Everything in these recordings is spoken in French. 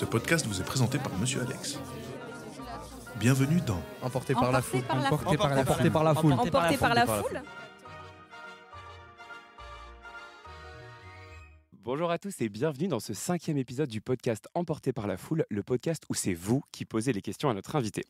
Ce podcast vous est présenté par Monsieur Alex. Bienvenue dans Emporté par la foule. Emporté par la foule. Emporté par la foule. Bonjour à tous et bienvenue dans ce 5e épisode du podcast Emporté par la foule, le podcast où c'est vous qui posez les questions à notre invité.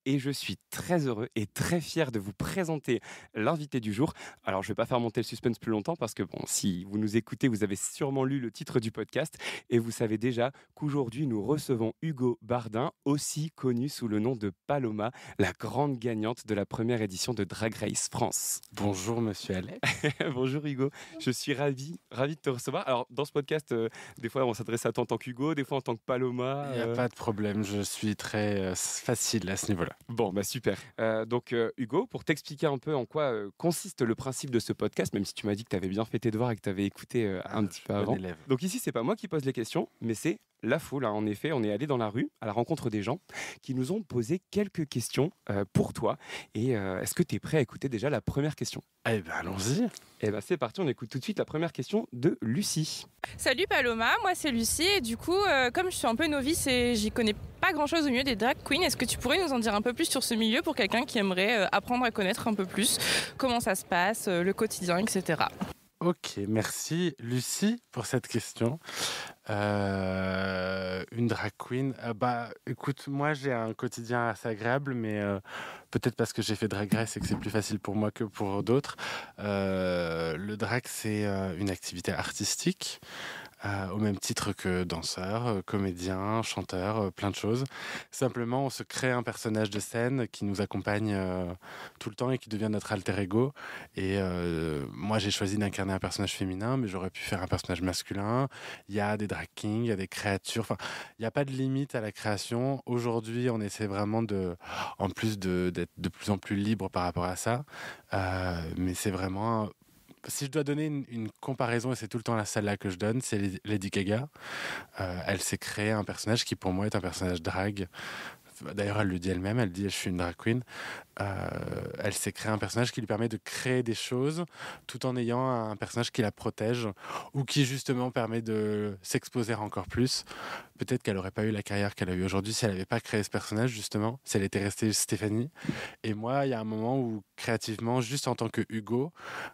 Et je suis très heureux et très fier de vous présenter l'invité du jour. Alors je ne vais pas faire monter le suspense plus longtemps parce que bon, si vous nous écoutez, vous avez sûrement lu le titre du podcast et vous savez déjà qu'aujourd'hui nous recevons Hugo Bardin, aussi connu sous le nom de Paloma, la grande gagnante de la première édition de Drag Race France. Bonjour Monsieur Alex. Bonjour Hugo, je suis ravi de te recevoir. Alors dans ce podcast, des fois on s'adresse à toi en tant qu'Hugo, des fois en tant que Paloma. Il n'y a pas de problème, je suis très facile à ce niveau-là. Bon, bah super. Donc Hugo, pour t'expliquer un peu en quoi consiste le principe de ce podcast, même si tu m'as dit que tu avais bien fait tes devoirs et que tu avais écouté un petit peu avant. Élève. Donc ici, c'est pas moi qui pose les questions, mais c'est la foule. En effet, on est allé dans la rue à la rencontre des gens qui nous ont posé quelques questions pour toi. Et est-ce que tu es prêt à écouter déjà la première question ? Eh bien, allons-y. Eh bien, c'est parti, on écoute tout de suite la première question de Lucie. Salut Paloma, moi c'est Lucie et du coup, comme je suis un peu novice et j'y connais pas grand-chose au milieu des drag queens, est-ce que tu pourrais nous en dire un peu plus sur ce milieu pour quelqu'un qui aimerait apprendre à connaître un peu plus comment ça se passe, le quotidien, etc. Ok, merci Lucie pour cette question. Une drag queen, écoute, moi j'ai un quotidien assez agréable, mais peut-être parce que j'ai fait Drag Race et que c'est plus facile pour moi que pour d'autres. Le drag, c'est une activité artistique. Au même titre que danseur, comédien, chanteur, plein de choses. Simplement, on se crée un personnage de scène qui nous accompagne tout le temps et qui devient notre alter ego. Et moi, j'ai choisi d'incarner un personnage féminin, mais j'aurais pu faire un personnage masculin. Il y a des drag kings, il y a des créatures. Enfin, il n'y a pas de limite à la création. Aujourd'hui, on essaie vraiment en plus d'être de plus en plus libre par rapport à ça. Mais c'est vraiment... Si je dois donner une comparaison, et c'est tout le temps la celle-là que je donne, c'est Lady Gaga. Elle s'est créée un personnage qui, pour moi, est un personnage drag. D'ailleurs, elle le dit elle-même, elle dit « je suis une drag queen ». Elle s'est créée un personnage qui lui permet de créer des choses tout en ayant un personnage qui la protège ou qui, justement, permet de s'exposer encore plus. Peut-être qu'elle n'aurait pas eu la carrière qu'elle a eue aujourd'hui si elle n'avait pas créé ce personnage, justement, si elle était restée Stéphanie. Et moi, il y a un moment où, créativement, juste en tant que Hugo,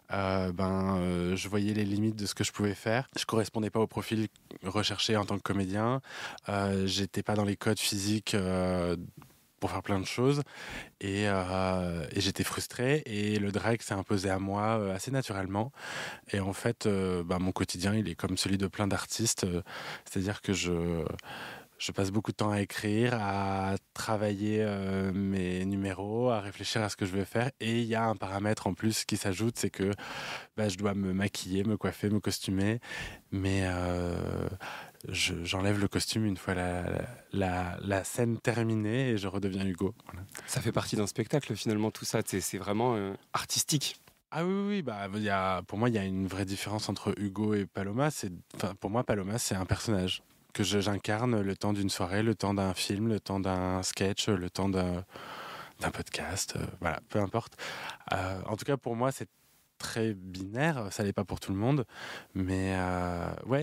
je voyais les limites de ce que je pouvais faire. Je ne correspondais pas au profil recherché en tant que comédien. J'étais pas dans les codes physiques pour faire plein de choses et j'étais frustré et le drag s'est imposé à moi assez naturellement et en fait mon quotidien il est comme celui de plein d'artistes, c'est-à-dire que je passe beaucoup de temps à écrire, à travailler mes numéros, à réfléchir à ce que je veux faire. Et il y a un paramètre en plus qui s'ajoute, c'est que je dois me maquiller, me coiffer, me costumer. Mais j'enlève le costume une fois la scène terminée et je redeviens Hugo. Voilà. Ça fait partie d'un spectacle finalement, tout ça. C'est vraiment artistique. Ah oui, pour moi, il y a une vraie différence entre Hugo et Paloma. Pour moi, Paloma, c'est un personnage que j'incarne le temps d'une soirée, le temps d'un film, le temps d'un sketch, le temps d'un podcast, voilà, peu importe. En tout cas, pour moi, c'est très binaire, ça l'est pas pour tout le monde, mais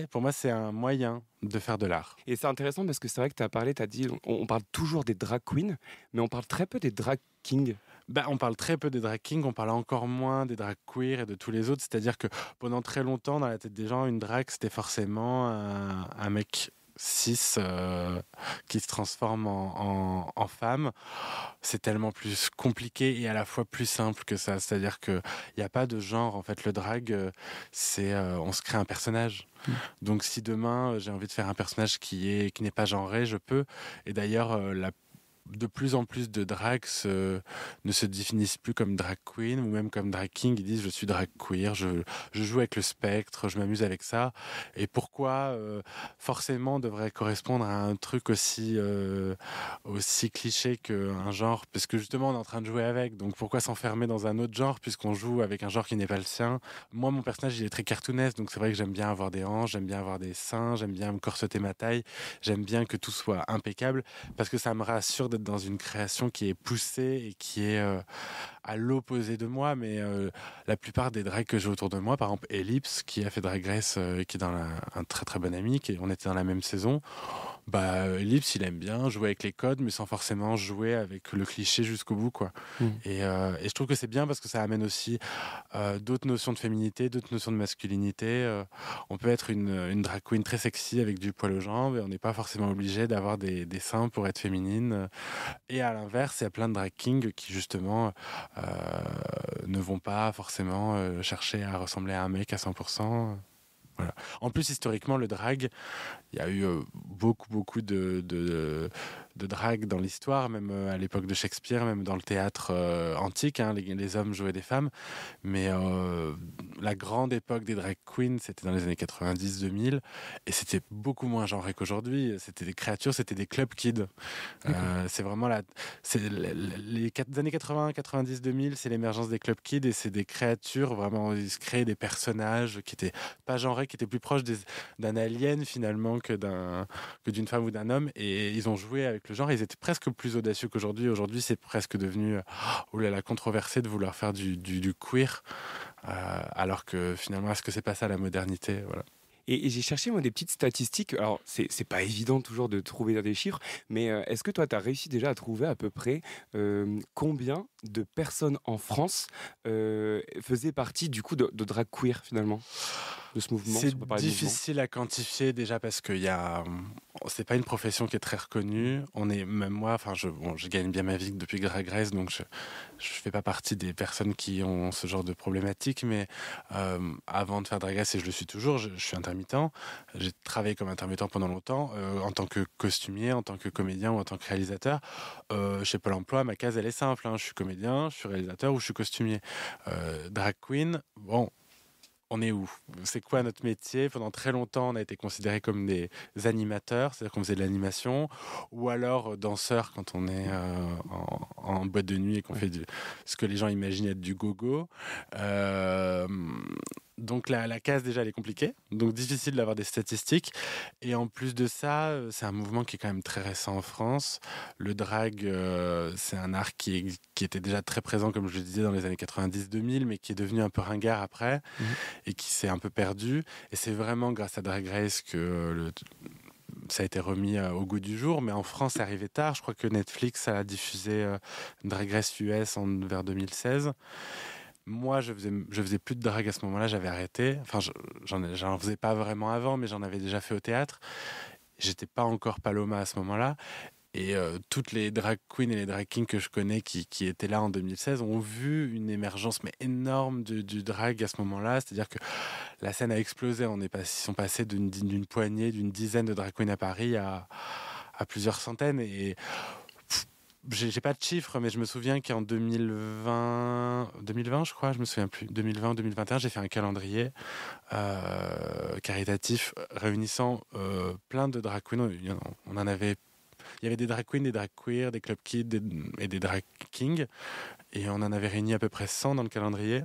pour moi, c'est un moyen de faire de l'art. Et c'est intéressant parce que c'est vrai que tu as dit, on parle toujours des drag queens, mais on parle très peu des drag kings. On parle très peu des drag kings, on parle encore moins des drag queer et de tous les autres, c'est-à-dire que pendant très longtemps, dans la tête des gens, une drag, c'était forcément un mec cis qui se transforme en femme. C'est tellement plus compliqué et à la fois plus simple que ça, c'est-à-dire qu'il n'y a pas de genre. En fait, le drag, on se crée un personnage. Donc si demain j'ai envie de faire un personnage qui n'est pas genré, je peux. Et d'ailleurs, de plus en plus de drags ne se définissent plus comme drag queen ou même comme drag king. Ils disent je suis drag queer, je joue avec le spectre, je m'amuse avec ça. Et pourquoi forcément devrait correspondre à un truc aussi cliché qu'un genre, parce que justement on est en train de jouer avec, donc pourquoi s'enfermer dans un autre genre puisqu'on joue avec un genre qui n'est pas le sien. Moi mon personnage il est très cartoonesque, donc c'est vrai que j'aime bien avoir des hanches, j'aime bien avoir des seins, j'aime bien me corseter ma taille, j'aime bien que tout soit impeccable parce que ça me rassure d'être dans une création qui est poussée et qui est à l'opposé de moi, mais la plupart des drags que j'ai autour de moi, par exemple Ellipse qui a fait Drag Race, qui est un très très bon ami, on était dans la même saison, Ellipse, il aime bien jouer avec les codes, mais sans forcément jouer avec le cliché jusqu'au bout, quoi. Et je trouve que c'est bien parce que ça amène aussi d'autres notions de féminité, d'autres notions de masculinité. On peut être une drag queen très sexy avec du poil aux jambes et on n'est pas forcément obligé d'avoir des seins pour être féminine. Et à l'inverse, il y a plein de drag kings qui justement ne vont pas forcément chercher à ressembler à un mec à 100%. Voilà. En plus, historiquement, le drag, il y a eu beaucoup de drag dans l'histoire, même à l'époque de Shakespeare, même dans le théâtre antique, hein, les hommes jouaient des femmes. Mais la grande époque des drag queens, c'était dans les années 90-2000, et c'était beaucoup moins genré qu'aujourd'hui. C'était des créatures, c'était des club kids. C'est vraiment les années 80, 90, 2000, c'est l'émergence des club kids, et c'est des créatures, vraiment, ils se créaient des personnages qui étaient pas genrés, qui étaient plus proches d'un alien finalement que d'une femme ou d'un homme, et ils ont joué avec le genre. Ils étaient presque plus audacieux qu'aujourd'hui. Aujourd'hui, c'est presque devenu controversé de vouloir faire du queer, alors que finalement, est-ce que c'est pas ça la modernité? Voilà. Et j'ai cherché moi des petites statistiques. Alors, c'est pas évident toujours de trouver des chiffres, mais est-ce que toi, tu as réussi déjà à trouver à peu près combien de personnes en France faisaient partie du coup de drag queer finalement, de ce mouvement? C'est difficile à quantifier déjà parce que c'est pas une profession qui est très reconnue. Même moi, je gagne bien ma vie depuis Drag Race, donc je fais pas partie des personnes qui ont ce genre de problématique. Mais avant de faire Drag Race, et je le suis toujours, je suis intermittent. J'ai travaillé comme intermittent pendant longtemps, en tant que costumier, en tant que comédien ou en tant que réalisateur. Chez Pôle Emploi, ma case elle est simple, hein. Je suis comédien, je suis réalisateur ou je suis costumier. Drag queen, bon. On est où? C'est quoi notre métier? Pendant très longtemps, on a été considérés comme des animateurs, c'est-à-dire qu'on faisait de l'animation, ou alors danseurs quand on est en boîte de nuit et qu'on fait ce que les gens imaginent être du go-go. Donc la case déjà elle est compliquée, donc difficile d'avoir des statistiques, et en plus de ça c'est un mouvement qui est quand même très récent en France. Le drag c'est un art qui était déjà très présent, comme je le disais, dans les années 90-2000, mais qui est devenu un peu ringard après et qui s'est un peu perdu, et c'est vraiment grâce à Drag Race que ça a été remis au goût du jour. Mais en France c'est arrivé tard, je crois que Netflix a diffusé Drag Race US vers 2016. Moi, je faisais plus de drague à ce moment-là, j'avais arrêté. Enfin, j'en faisais pas vraiment avant, mais j'en avais déjà fait au théâtre. J'étais pas encore Paloma à ce moment-là. Et toutes les drag queens et les drag kings que je connais qui étaient là en 2016 ont vu une émergence mais énorme du drag à ce moment-là. C'est-à-dire que la scène a explosé. Ils sont passés d'une poignée, d'une dizaine de drag queens à Paris à plusieurs centaines. Et j'ai pas de chiffres, mais je me souviens qu'en 2020, je crois, je me souviens plus, 2020 ou 2021, j'ai fait un calendrier caritatif réunissant plein de drag queens. Il y avait des drag queens, des drag queer, des club kids et des drag kings, et on en avait réuni à peu près 100 dans le calendrier.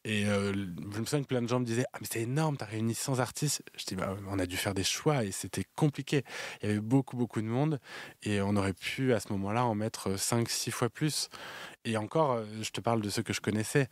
Et je me souviens que plein de gens me disaient « Ah, mais c'est énorme, t'as réuni 100 artistes !» Je dis bah, on a dû faire des choix et c'était compliqué. Il y avait beaucoup de monde, et on aurait pu à ce moment-là en mettre 5-6 fois plus. Et encore, je te parle de ceux que je connaissais.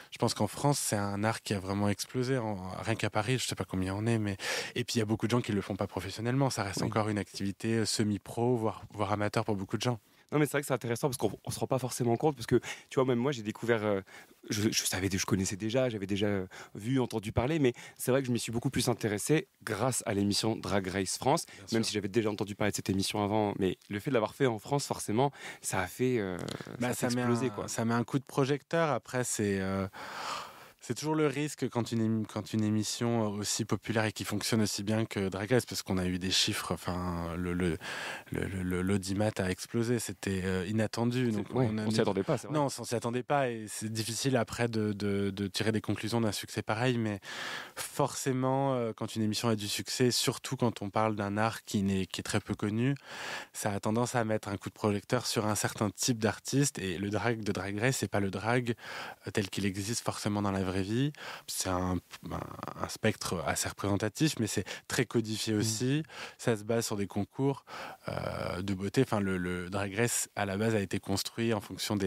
Je pense qu'en France, c'est un art qui a vraiment explosé. Rien qu'à Paris, je sais pas combien on est, mais... Et puis il y a beaucoup de gens qui le font pas professionnellement. Ça reste encore une activité semi-pro, voire amateur pour beaucoup de gens. Non, mais c'est vrai que c'est intéressant parce qu'on se rend pas forcément compte, parce que tu vois, même moi j'ai découvert, je connaissais déjà, j'avais déjà vu, entendu parler, mais c'est vrai que je m'y suis beaucoup plus intéressé grâce à l'émission Drag Race France, même si j'avais déjà entendu parler de cette émission avant, mais le fait de l'avoir fait en France, forcément, ça a fait, ça a fait exploser, quoi. Ça met un coup de projecteur. Après, c'est toujours le risque quand une émission aussi populaire et qui fonctionne aussi bien que Drag Race, parce qu'on a eu des chiffres, enfin l'audimat a explosé, c'était inattendu. Donc on s'y attendait pas, c'est vrai. Non, on s'y attendait pas, et c'est difficile après de tirer des conclusions d'un succès pareil, mais forcément quand une émission a du succès, surtout quand on parle d'un art qui est très peu connu, ça a tendance à mettre un coup de projecteur sur un certain type d'artiste, et le drag de Drag Race, c'est pas le drag tel qu'il existe forcément dans la vraie vraie vie. C'est un spectre assez représentatif, mais c'est très codifié aussi. Ça se base sur des concours de beauté. Enfin, le Drag Race, à la base, a été construit en fonction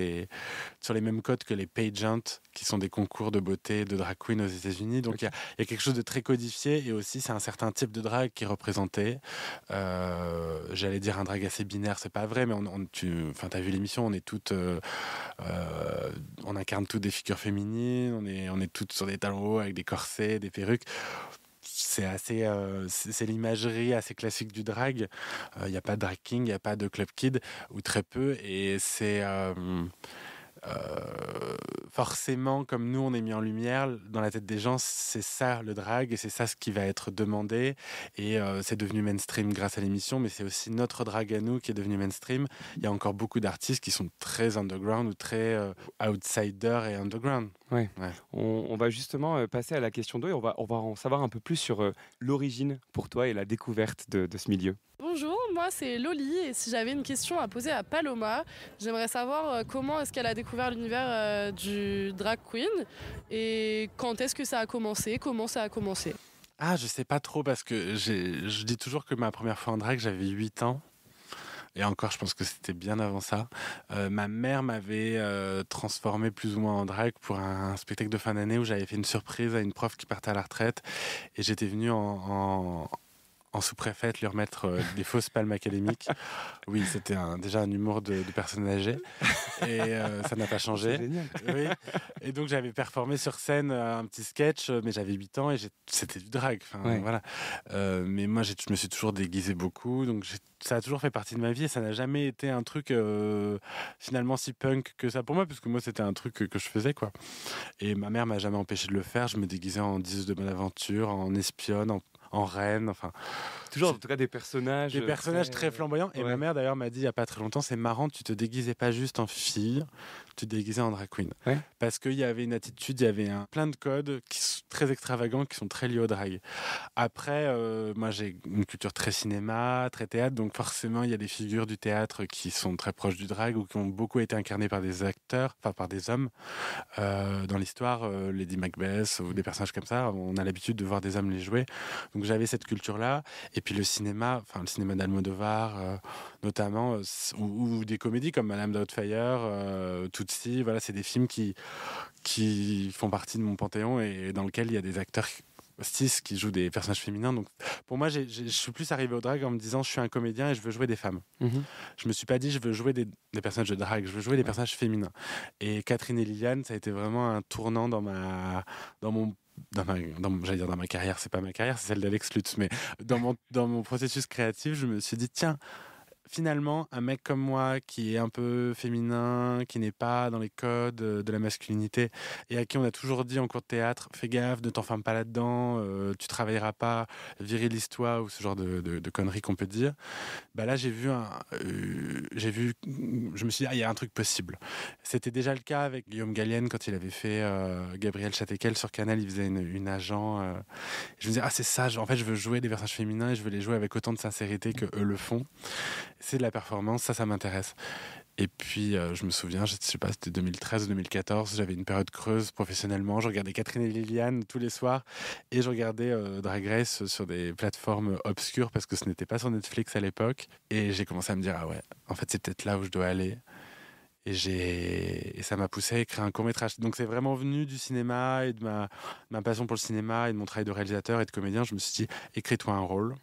sur les mêmes codes que les pageants, qui sont des concours de beauté de drag queen aux États-Unis. Donc, il y a quelque chose de très codifié, et aussi, c'est un certain type de drag qui est représenté. J'allais dire un drag assez binaire, c'est pas vrai, mais t'as vu l'émission, on est toutes... on incarne toutes des figures féminines, on est toutes sur des talons hauts avec des corsets, des perruques. C'est assez, c'est l'imagerie assez classique du drag. Il n'y a pas de drag king, il n'y a pas de club kid, ou très peu, et c'est... forcément, comme nous on est mis en lumière dans la tête des gens, c'est ça le drag, et c'est ça ce qui va être demandé, et c'est devenu mainstream grâce à l'émission, mais c'est aussi notre drag à nous qui est devenu mainstream. Il y a encore beaucoup d'artistes qui sont très underground ou très outsider et underground. Ouais. On va justement passer à la question 2, et on va en savoir un peu plus sur l'origine pour toi et la découverte de ce milieu. Bonjour, moi c'est Loli, et si j'avais une question à poser à Paloma, j'aimerais savoir comment est-ce qu'elle a découvert l'univers du drag queen, et quand est-ce que ça a commencé, comment ça a commencé. Ah, je sais pas trop, parce que je dis toujours que ma première fois en drag, j'avais 8 ans. Et encore, je pense que c'était bien avant ça. Ma mère m'avait transformé plus ou moins en drag pour un spectacle de fin d'année où j'avais fait une surprise à une prof qui partait à la retraite. Et j'étais venu en sous-préfète lui remettre des fausses palmes académiques. Oui, c'était déjà un humour de personnes âgées. Et ça n'a pas changé. C'est génial. Oui. Et donc j'avais performé sur scène un petit sketch, mais j'avais 8 ans et c'était du drag. Voilà. Mais moi, je me suis toujours déguisé beaucoup. Donc ça a toujours fait partie de ma vie, et ça n'a jamais été un truc finalement si punk que ça pour moi, parce que moi, c'était un truc que je faisais, quoi. Et ma mère m'a jamais empêché de le faire. Je me déguisais en 10 de bonne aventure, en espionne, en reine, enfin... Toujours, en tout cas, des personnages... Des personnages très flamboyants. Et ouais. ma mère, d'ailleurs, m'a dit il n'y a pas très longtemps, c'est marrant, tu te déguisais pas juste en fille, tu te déguisais en drag queen. Ouais. Parce qu'il y avait une attitude, il y avait plein de codes qui sont très extravagants, qui sont très liés au drag. Après, moi, j'ai une culture très cinéma, très théâtre, donc forcément, il y a des figures du théâtre qui sont très proches du drag, ou qui ont beaucoup été incarnées par des acteurs, enfin par des hommes. Dans l'histoire, Lady Macbeth, ou des personnages comme ça, on a l'habitude de voir des hommes les jouer. Donc j'avais cette culture-là. Et puis le cinéma d'Almodovar, notamment, ou des comédies comme Madame Doubtfire, Tootsie, voilà, c'est des films qui font partie de mon panthéon, et dans lequel il y a des acteurs cis qui jouent des personnages féminins. Donc pour moi, je suis plus arrivé au drag en me disant je suis un comédien et je veux jouer des femmes. Je me suis pas dit je veux jouer des personnages de drag, je veux jouer des personnages féminins. Et Catherine et Liliane, ça a été vraiment un tournant dans ma carrière, c'est pas ma carrière, c'est celle d'Alex Lutz, mais dans mon processus créatif, je me suis dit tiens, finalement, un mec comme moi qui est un peu féminin, qui n'est pas dans les codes de la masculinité, et à qui on a toujours dit en cours de théâtre fais gaffe, ne t'enferme pas là-dedans, tu travailleras pas, virilise-toi, ou ce genre de conneries qu'on peut dire. Bah là, je me suis dit il y a un truc possible. C'était déjà le cas avec Guillaume Gallienne quand il avait fait Gabriel Châtequel sur Canal, il faisait une agent. Je me disais c'est ça, en fait je veux jouer des personnages féminins et je veux les jouer avec autant de sincérité que eux le font. C'est de la performance, ça m'intéresse. Et puis, je me souviens, je sais pas, c'était 2013 ou 2014, j'avais une période creuse professionnellement. Je regardais Catherine et Liliane tous les soirs, et je regardais Drag Race sur des plateformes obscures, parce que ce n'était pas sur Netflix à l'époque. Et j'ai commencé à me dire, ah ouais, en fait, c'est peut-être là où je dois aller. Et ça m'a poussé à écrire un court-métrage. Donc c'est vraiment venu du cinéma et de ma passion pour le cinéma et de mon travail de réalisateur et de comédien. Je me suis dit, écris-toi un rôle.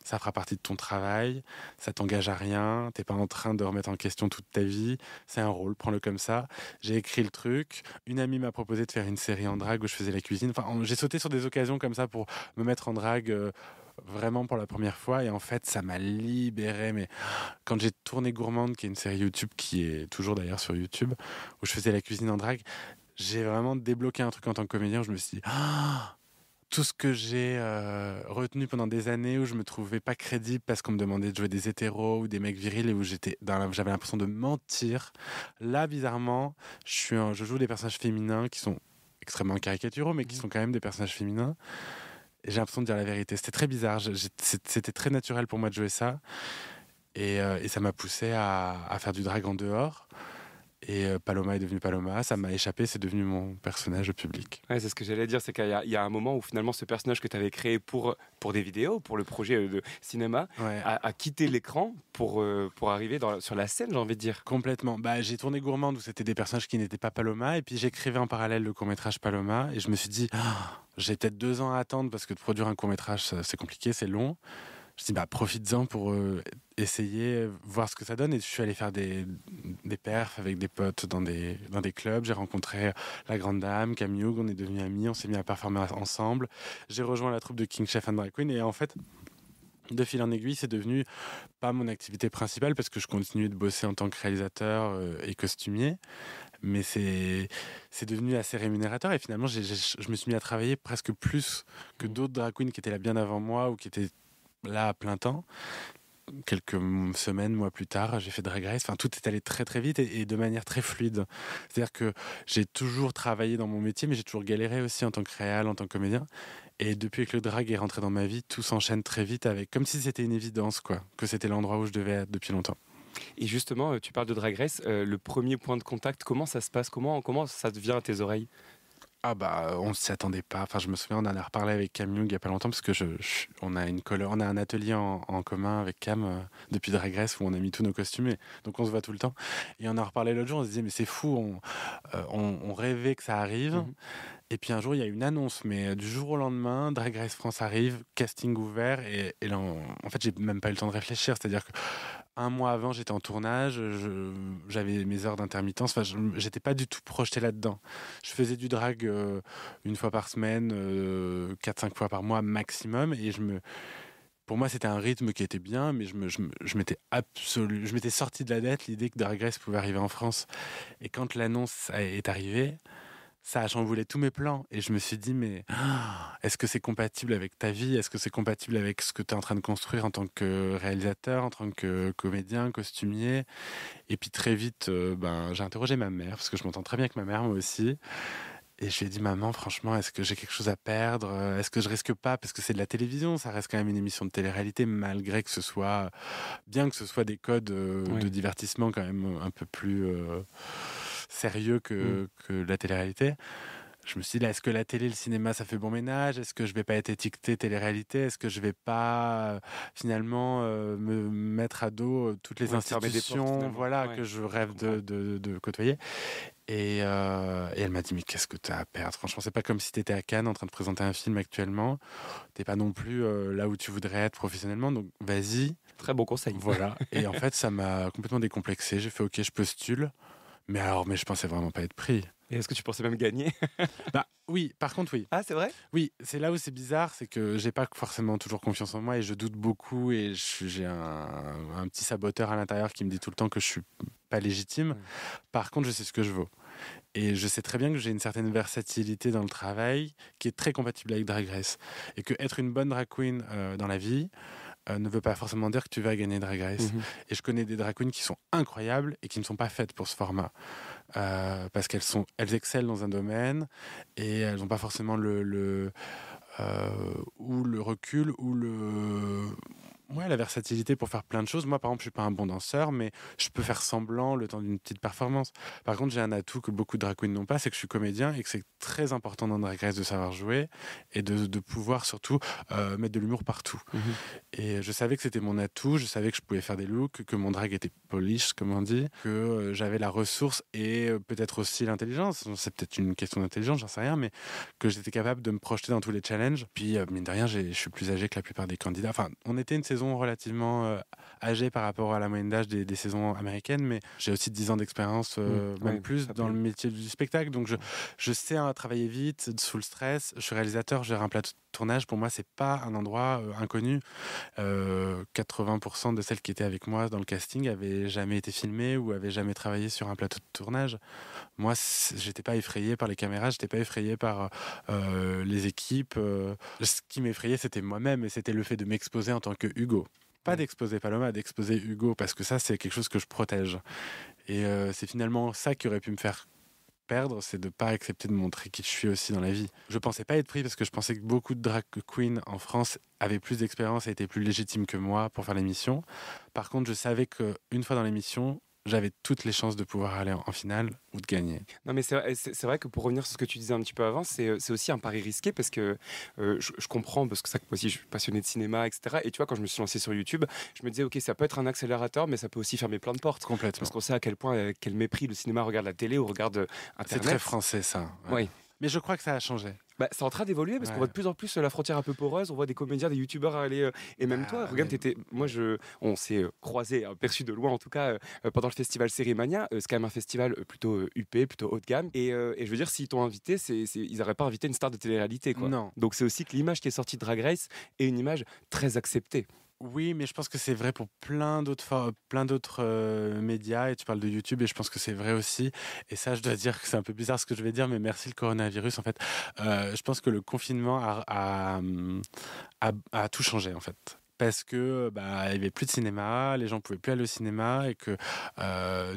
Ça fera partie de ton travail, ça t'engage à rien, t'es pas en train de remettre en question toute ta vie, c'est un rôle, prends-le comme ça. J'ai écrit le truc, une amie m'a proposé de faire une série en drague où je faisais la cuisine. Enfin, j'ai sauté sur des occasions comme ça pour me mettre en drague vraiment pour la première fois, et en fait ça m'a libéré. Mais quand j'ai tourné Gourmande, qui est une série YouTube, qui est toujours d'ailleurs sur YouTube, où je faisais la cuisine en drague, j'ai vraiment débloqué un truc en tant que comédien où je me suis dit tout ce que j'ai retenu pendant des années, où je me trouvais pas crédible parce qu'on me demandait de jouer des hétéros ou des mecs virils, et où j'avais l'impression de mentir. Là, bizarrement, je joue des personnages féminins qui sont extrêmement caricaturaux, mais qui sont quand même des personnages féminins. Et j'ai l'impression de dire la vérité. C'était très bizarre. C'était très naturel pour moi de jouer ça. Et ça m'a poussé à faire du drag en dehors. Et Paloma est devenue Paloma, ça m'a échappé, c'est devenu mon personnage public. Ouais, c'est ce que j'allais dire, c'est qu'il y a un moment où finalement ce personnage que tu avais créé pour des vidéos, pour le projet de cinéma, Ouais. a quitté l'écran pour arriver sur la scène, j'ai envie de dire. Complètement. J'ai tourné Gourmande où c'était des personnages qui n'étaient pas Paloma, et puis j'écrivais en parallèle le court-métrage Paloma, et je me suis dit, j'ai peut-être 2 ans à attendre parce que de produire un court-métrage, c'est compliqué, c'est long. Je me suis dit, profites-en pour essayer, voir ce que ça donne. Et je suis allé faire des perfs avec des potes dans des clubs. J'ai rencontré la Grande Dame, Camille Hughes, on est devenus amis, on s'est mis à performer ensemble. J'ai rejoint la troupe de King Chef and Drag Queen, et en fait, de fil en aiguille, c'est devenu pas mon activité principale parce que je continuais de bosser en tant que réalisateur et costumier, mais c'est devenu assez rémunérateur, et finalement je me suis mis à travailler presque plus que d'autres drag queens qui étaient là bien avant moi ou qui étaient là à plein temps. Quelques semaines, mois plus tard, j'ai fait Drag Race. Enfin, tout est allé très très vite et de manière très fluide. C'est-à-dire que j'ai toujours travaillé dans mon métier, mais j'ai toujours galéré aussi en tant que réal, en tant que comédien. Et depuis que le drag est rentré dans ma vie, tout s'enchaîne très vite, avec comme si c'était une évidence, quoi, que c'était l'endroit où je devais être depuis longtemps. Et justement, tu parles de Drag Race, le premier point de contact, comment ça se passe, comment ça devient à tes oreilles? On ne s'y attendait pas. Enfin, je me souviens, on en a reparlé avec Cam Young il n'y a pas longtemps, parce que on a un atelier en commun avec Cam depuis Drag Race où on a mis tous nos costumes, donc on se voit tout le temps. Et on en a reparlé l'autre jour, on se disait mais c'est fou, on rêvait que ça arrive. Mm-hmm. Et puis un jour, il y a une annonce, mais du jour au lendemain, Drag Race France arrive, casting ouvert, et là, en fait, j'ai même pas eu le temps de réfléchir. C'est-à-dire que 1 mois avant, j'étais en tournage, j'avais mes heures d'intermittence, j'étais pas du tout projeté là-dedans. Je faisais du drag 1 fois par semaine, 4-5 fois par mois maximum, et pour moi, c'était un rythme qui était bien, mais je m'étais sorti de la tête l'idée que Drag Race pouvait arriver en France. Et quand l'annonce est arrivée, ça a chamboulé tous mes plans, et je me suis dit mais est-ce que c'est compatible avec ta vie, est-ce que c'est compatible avec ce que tu es en train de construire en tant que réalisateur, en tant que comédien, costumier. Et puis très vite j'ai interrogé ma mère, parce que je m'entends très bien avec ma mère, moi aussi, et je lui ai dit maman, franchement, est-ce que j'ai quelque chose à perdre, est-ce que je risque pas, parce que c'est de la télévision, ça reste quand même une émission de télé-réalité, malgré que ce soit bien que ce soit des codes de divertissement quand même un peu plus sérieux que la télé-réalité. Je me suis dit, là, est-ce que la télé, le cinéma, ça fait bon ménage? Est-ce que je vais pas être étiqueté télé-réalité? Est-ce que je vais pas finalement me mettre à dos toutes les institutions que je rêve de côtoyer? Et elle m'a dit, mais qu'est-ce que tu as à perdre? Franchement, c'est pas comme si tu étais à Cannes en train de présenter un film actuellement. T'es pas non plus là où tu voudrais être professionnellement, donc vas-y. Très bon conseil. Voilà. Et en fait, ça m'a complètement décomplexé. J'ai fait, ok, je postule. Mais je pensais vraiment pas être pris. Et est-ce que tu pensais même gagner? Oui, par contre, oui. Ah, c'est vrai? Oui, c'est là où c'est bizarre, c'est que j'ai pas forcément toujours confiance en moi, et je doute beaucoup, et j'ai un petit saboteur à l'intérieur qui me dit tout le temps que je suis pas légitime. Par contre, je sais ce que je vaux. Et je sais très bien que j'ai une certaine versatilité dans le travail qui est très compatible avec Drag Race. Et que être une bonne drag queen dans la vie ne veut pas forcément dire que tu vas gagner Drag Race. Mm-hmm. Et je connais des drag queens qui sont incroyables et qui ne sont pas faites pour ce format. Parce qu'elles excellent dans un domaine, et elles n'ont pas forcément le recul ou la versatilité pour faire plein de choses. Moi, par exemple, je suis pas un bon danseur, mais je peux faire semblant le temps d'une petite performance. Par contre, j'ai un atout que beaucoup de drag queens n'ont pas, c'est que je suis comédien, et que c'est très important dans Drag Race de savoir jouer et de pouvoir surtout mettre de l'humour partout. Mm-hmm. Et je savais que c'était mon atout, je savais que je pouvais faire des looks, que mon drag était polish, comme on dit, que j'avais la ressource et peut-être aussi l'intelligence. C'est peut-être une question d'intelligence, j'en sais rien, mais que j'étais capable de me projeter dans tous les challenges. Puis, mine de rien, je suis plus âgé que la plupart des candidats. Enfin, on était une saison relativement âgée par rapport à la moyenne d'âge des saisons américaines, mais j'ai aussi 10 ans d'expérience, même plus, dans le métier du spectacle. Donc je sais travailler vite, sous le stress. Je suis réalisateur, je gère un plateau de tournage. Pour moi, c'est pas un endroit inconnu. 80% de celles qui étaient avec moi dans le casting avaient jamais été filmées ou avaient jamais travaillé sur un plateau de tournage. Moi, j'étais pas effrayé par les caméras, j'étais pas effrayé par les équipes. Ce qui m'effrayait, c'était moi-même, et c'était le fait de m'exposer en tant que Hugo. Pas d'exposer Paloma, d'exposer Hugo, parce que ça, c'est quelque chose que je protège. Et c'est finalement ça qui aurait pu me faire perdre, c'est de pas accepter de montrer qui je suis aussi dans la vie. Je pensais pas être pris parce que je pensais que beaucoup de drag queens en France avaient plus d'expérience et étaient plus légitimes que moi pour faire l'émission. Par contre, je savais qu'une fois dans l'émission, j'avais toutes les chances de pouvoir aller en finale ou de gagner. Non, mais c'est vrai que pour revenir sur ce que tu disais un petit peu avant, c'est aussi un pari risqué parce que je comprends, parce que ça, moi aussi, je suis passionné de cinéma, etc. Et tu vois, quand je me suis lancé sur YouTube, je me disais, ok, ça peut être un accélérateur, mais ça peut aussi fermer plein de portes. Complètement. Parce qu'on sait à quel point, quel mépris le cinéma regarde la télé ou regarde Internet. C'est très français, ça. Ouais. Oui. Mais je crois que ça a changé. C'est en train d'évoluer parce qu'on voit de plus en plus la frontière un peu poreuse. On voit des comédiens, des youtubeurs aller. Et même toi, regarde, on s'est croisés, perçus de loin en tout cas, pendant le festival Sérimania. C'est quand même un festival plutôt huppé, plutôt haut de gamme. Et je veux dire, s'ils t'ont invité, ils n'auraient pas invité une star de télé-réalité, quoi. Non. Donc c'est aussi que l'image qui est sortie de Drag Race est une image très acceptée. Oui, mais je pense que c'est vrai pour plein d'autres médias, et tu parles de YouTube, et je pense que c'est vrai aussi. Et ça, je dois dire que c'est un peu bizarre ce que je vais dire, mais merci le coronavirus. En fait, je pense que le confinement a tout changé, en fait. Parce que il y avait plus de cinéma, les gens pouvaient plus aller au cinéma, et que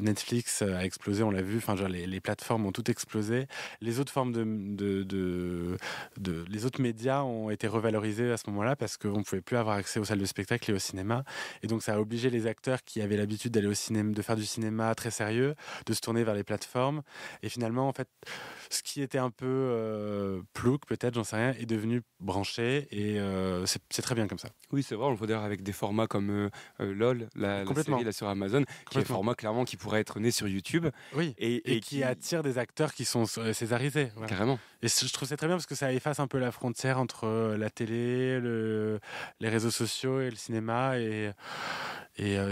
Netflix a explosé, on l'a vu. Enfin, genre les plateformes ont toutes explosé. Les autres formes les autres médias ont été revalorisés à ce moment-là parce qu'on pouvait plus avoir accès aux salles de spectacle et au cinéma. Et donc ça a obligé les acteurs qui avaient l'habitude d'aller au cinéma, de faire du cinéma très sérieux, de se tourner vers les plateformes. Et finalement, en fait, ce qui était un peu plouc, peut-être, j'en sais rien, est devenu branché, et c'est très bien comme ça. Oui, c'est vrai, on le voit d'ailleurs avec des formats comme LOL, la série là, sur Amazon, qui est un format clairement qui pourrait être né sur YouTube. Oui, et qui attire des acteurs qui sont césarisés. Voilà. Carrément. Et je trouve ça très bien parce que ça efface un peu la frontière entre la télé, les réseaux sociaux et le cinéma, et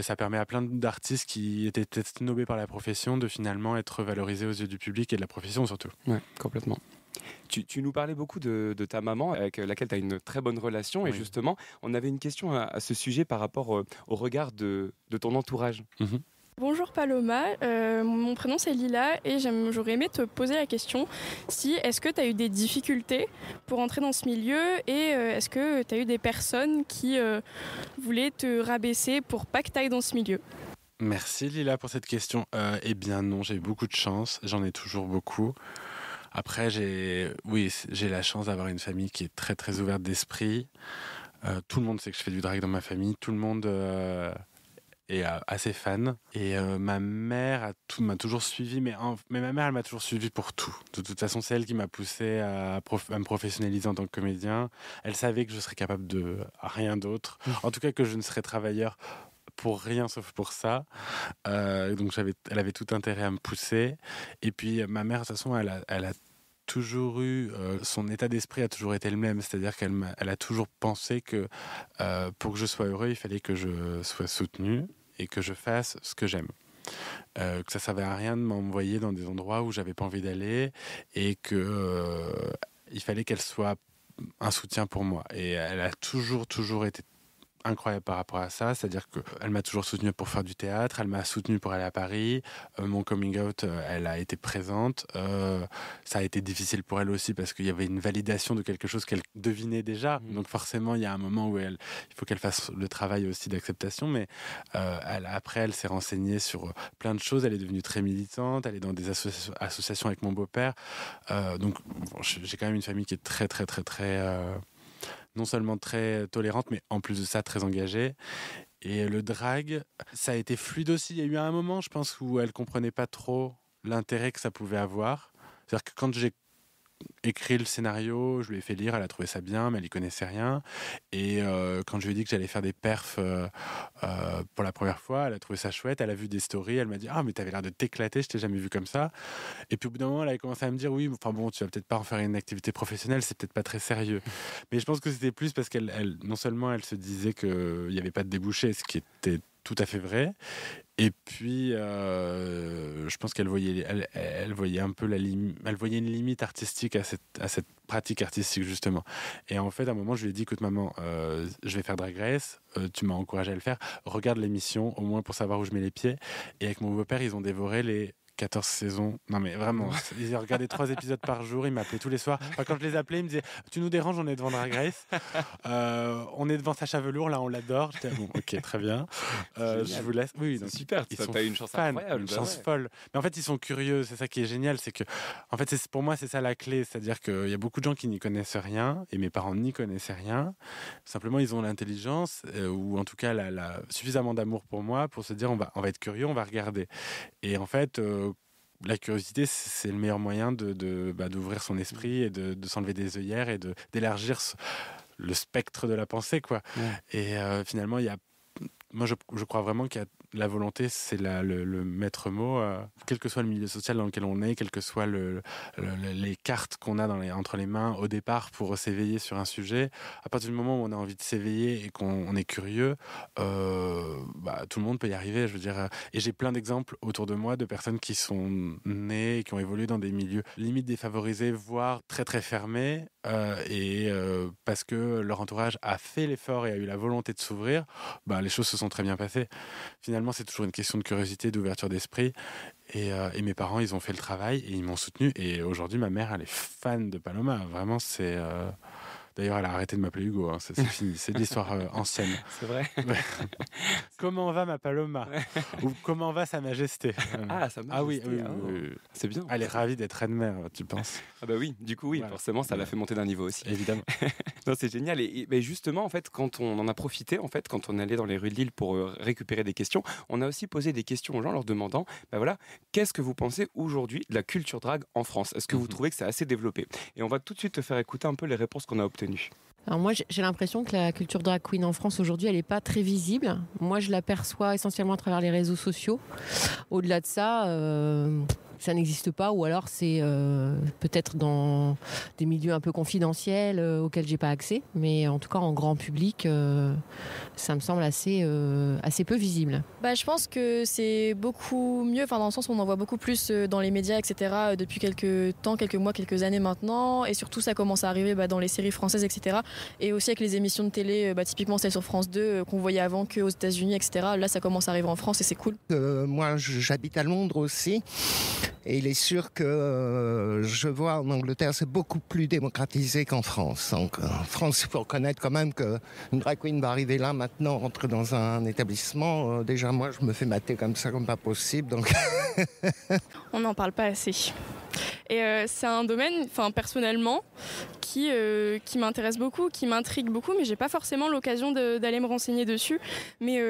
ça permet à plein d'artistes qui étaient peut-être snobés par la profession de finalement être valorisés aux yeux du public et de la profession surtout. Ouais, complètement. Tu nous parlais beaucoup de ta maman avec laquelle tu as une très bonne relation, et justement, on avait une question à ce sujet par rapport au regard de ton entourage. Mm-hmm. Bonjour Paloma, mon prénom c'est Lila et j'aurais aimé te poser la question est-ce que tu as eu des difficultés pour entrer dans ce milieu, et est-ce que tu as eu des personnes qui voulaient te rabaisser pour pas que tu ailles dans ce milieu? Merci Lila pour cette question. Eh bien non, j'ai eu beaucoup de chance, j'en ai toujours beaucoup. Après, j'ai la chance d'avoir une famille qui est très très ouverte d'esprit. Tout le monde sait que je fais du drag dans ma famille, tout le monde est assez fan. Et ma mère m'a toujours suivi, mais ma mère, elle m'a toujours suivi pour tout. De toute façon, c'est elle qui m'a poussé à me professionnaliser en tant que comédien. Elle savait que je serais capable de rien d'autre. En tout cas, que je ne serais travailleur pour rien sauf pour ça. Donc elle avait tout intérêt à me pousser. Et puis ma mère, de toute façon, elle a toujours eu, son état d'esprit a toujours été le même, c'est-à-dire elle a toujours pensé que pour que je sois heureux, il fallait que je sois soutenu et que je fasse ce que j'aime. Que ça servait à rien de m'envoyer dans des endroits où j'avais pas envie d'aller, et que il fallait qu'elle soit un soutien pour moi. Et elle a toujours été incroyable par rapport à ça, c'est-à-dire qu'elle m'a toujours soutenu pour faire du théâtre, elle m'a soutenu pour aller à Paris, mon coming out, elle a été présente, ça a été difficile pour elle aussi parce qu'il y avait une validation de quelque chose qu'elle devinait déjà, donc forcément il y a un moment où il faut qu'elle fasse le travail aussi d'acceptation, mais après elle s'est renseignée sur plein de choses, elle est devenue très militante, elle est dans des associations avec mon beau-père, donc j'ai quand même une famille qui est très très très très non seulement très tolérante, mais en plus de ça, très engagée. Et le drag, ça a été fluide aussi. Il y a eu un moment, je pense, où elle comprenait pas trop l'intérêt que ça pouvait avoir. C'est-à-dire que quand j'ai écrit le scénario, je lui ai fait lire, elle a trouvé ça bien, mais elle y connaissait rien. Et quand je lui ai dit que j'allais faire des perfs pour la première fois, elle a trouvé ça chouette, elle a vu des stories, elle m'a dit « Ah, mais t'avais l'air de t'éclater, je t'ai jamais vu comme ça. » Et puis au bout d'un moment, elle a commencé à me dire « Oui, enfin bon, tu vas peut-être pas en faire une activité professionnelle, c'est peut-être pas très sérieux. » Mais je pense que c'était plus parce qu'elle, non seulement elle se disait qu'il n'y avait pas de débouché, ce qui était tout à fait vrai, et puis je pense qu'elle voyait, elle voyait un peu elle voyait une limite artistique à cette pratique artistique justement. Et en fait, à un moment, je lui ai dit écoute maman, je vais faire Drag Race, tu m'as encouragé à le faire, regarde l'émission au moins pour savoir où je mets les pieds. Et avec mon beau-père, ils ont dévoré les 14 saisons. Non mais vraiment, ils regardaient 3 épisodes par jour, ils m'appelaient tous les soirs. Enfin, quand je les appelais, ils me disaient « Tu nous déranges, on est devant Drag Race. On est devant Sacha Velour, là on l'adore. » J'étais « Bon, ok, très bien. Je vous laisse. » Oui, c'est super, ils ça sont t'a eu une chance fans, incroyable. une chance folle. Mais en fait, ils sont curieux, c'est ça qui est génial. C'est que, en fait, pour moi, c'est ça la clé. C'est-à-dire qu'il y a beaucoup de gens qui n'y connaissent rien, et mes parents n'y connaissaient rien. Simplement, ils ont l'intelligence, ou en tout cas suffisamment d'amour pour moi, pour se dire on va être curieux, on va regarder. Et en fait, la curiosité, c'est le meilleur moyen d'ouvrir son esprit et de s'enlever des œillères et d'élargir le spectre de la pensée, quoi. Ouais. Et finalement, moi, je crois vraiment qu'il y a la volonté, c'est le maître mot, quel que soit le milieu social dans lequel on est, quelles que soient les cartes qu'on a entre les mains au départ pour s'éveiller sur un sujet. À partir du moment où on a envie de s'éveiller et qu'on est curieux, tout le monde peut y arriver, je veux dire. Et j'ai plein d'exemples autour de moi de personnes qui sont nées et qui ont évolué dans des milieux limite défavorisés, voire très très fermés, parce que leur entourage a fait l'effort et a eu la volonté de s'ouvrir, les choses se sont très bien passées. Finalement, c'est toujours une question de curiosité, d'ouverture d'esprit. Et mes parents, ils ont fait le travail et ils m'ont soutenu. Et aujourd'hui, ma mère, elle est fan de Paloma. Vraiment, c'est... D'ailleurs, elle a arrêté de m'appeler Hugo. Hein. C'est fini. C'est de l'histoire ancienne. C'est vrai. Comment va ma Paloma? Ou comment va Sa Majesté? Sa Majesté. Oui. C'est bien. Elle est ravie d'être reine-mère, tu penses? Ah bah oui, du coup, oui, voilà. Forcément, ça l'a fait monter d'un niveau aussi. Évidemment. Non, c'est génial. Et justement, en fait, quand on en a profité, en fait, quand on allait dans les rues de Lille pour récupérer des questions, on a aussi posé des questions aux gens leur demandant, qu'est-ce que vous pensez aujourd'hui de la culture drag en France? Est-ce que vous trouvez que c'est assez développé? Et on va tout de suite te faire écouter un peu les réponses qu'on a obtenues. Alors moi, j'ai l'impression que la culture drag queen en France aujourd'hui, elle n'est pas très visible. Moi, je l'aperçois essentiellement à travers les réseaux sociaux. Au-delà de ça, ça n'existe pas, ou alors c'est peut-être dans des milieux un peu confidentiels auxquels j'ai pas accès, mais en tout cas en grand public, ça me semble assez peu visible. Je pense que c'est beaucoup mieux, dans le sens où on en voit beaucoup plus dans les médias, etc. depuis quelques temps, quelques mois, quelques années maintenant, et surtout ça commence à arriver dans les séries françaises, etc. Et aussi avec les émissions de télé, typiquement celle sur France 2 qu'on voyait avant qu'aux États-Unis, etc. Là, ça commence à arriver en France et c'est cool. Moi, j'habite à Londres aussi. Et il est sûr que je vois en Angleterre, c'est beaucoup plus démocratisé qu'en France. Donc, en France, il faut reconnaître quand même qu'une drag queen va arriver là maintenant, rentrer dans un établissement. Déjà, moi, je me fais mater comme ça, comme pas possible. Donc... On n'en parle pas assez. Et c'est un domaine, personnellement, qui m'intéresse beaucoup, qui m'intrigue beaucoup, mais j'ai pas forcément l'occasion d'aller me renseigner dessus. Mais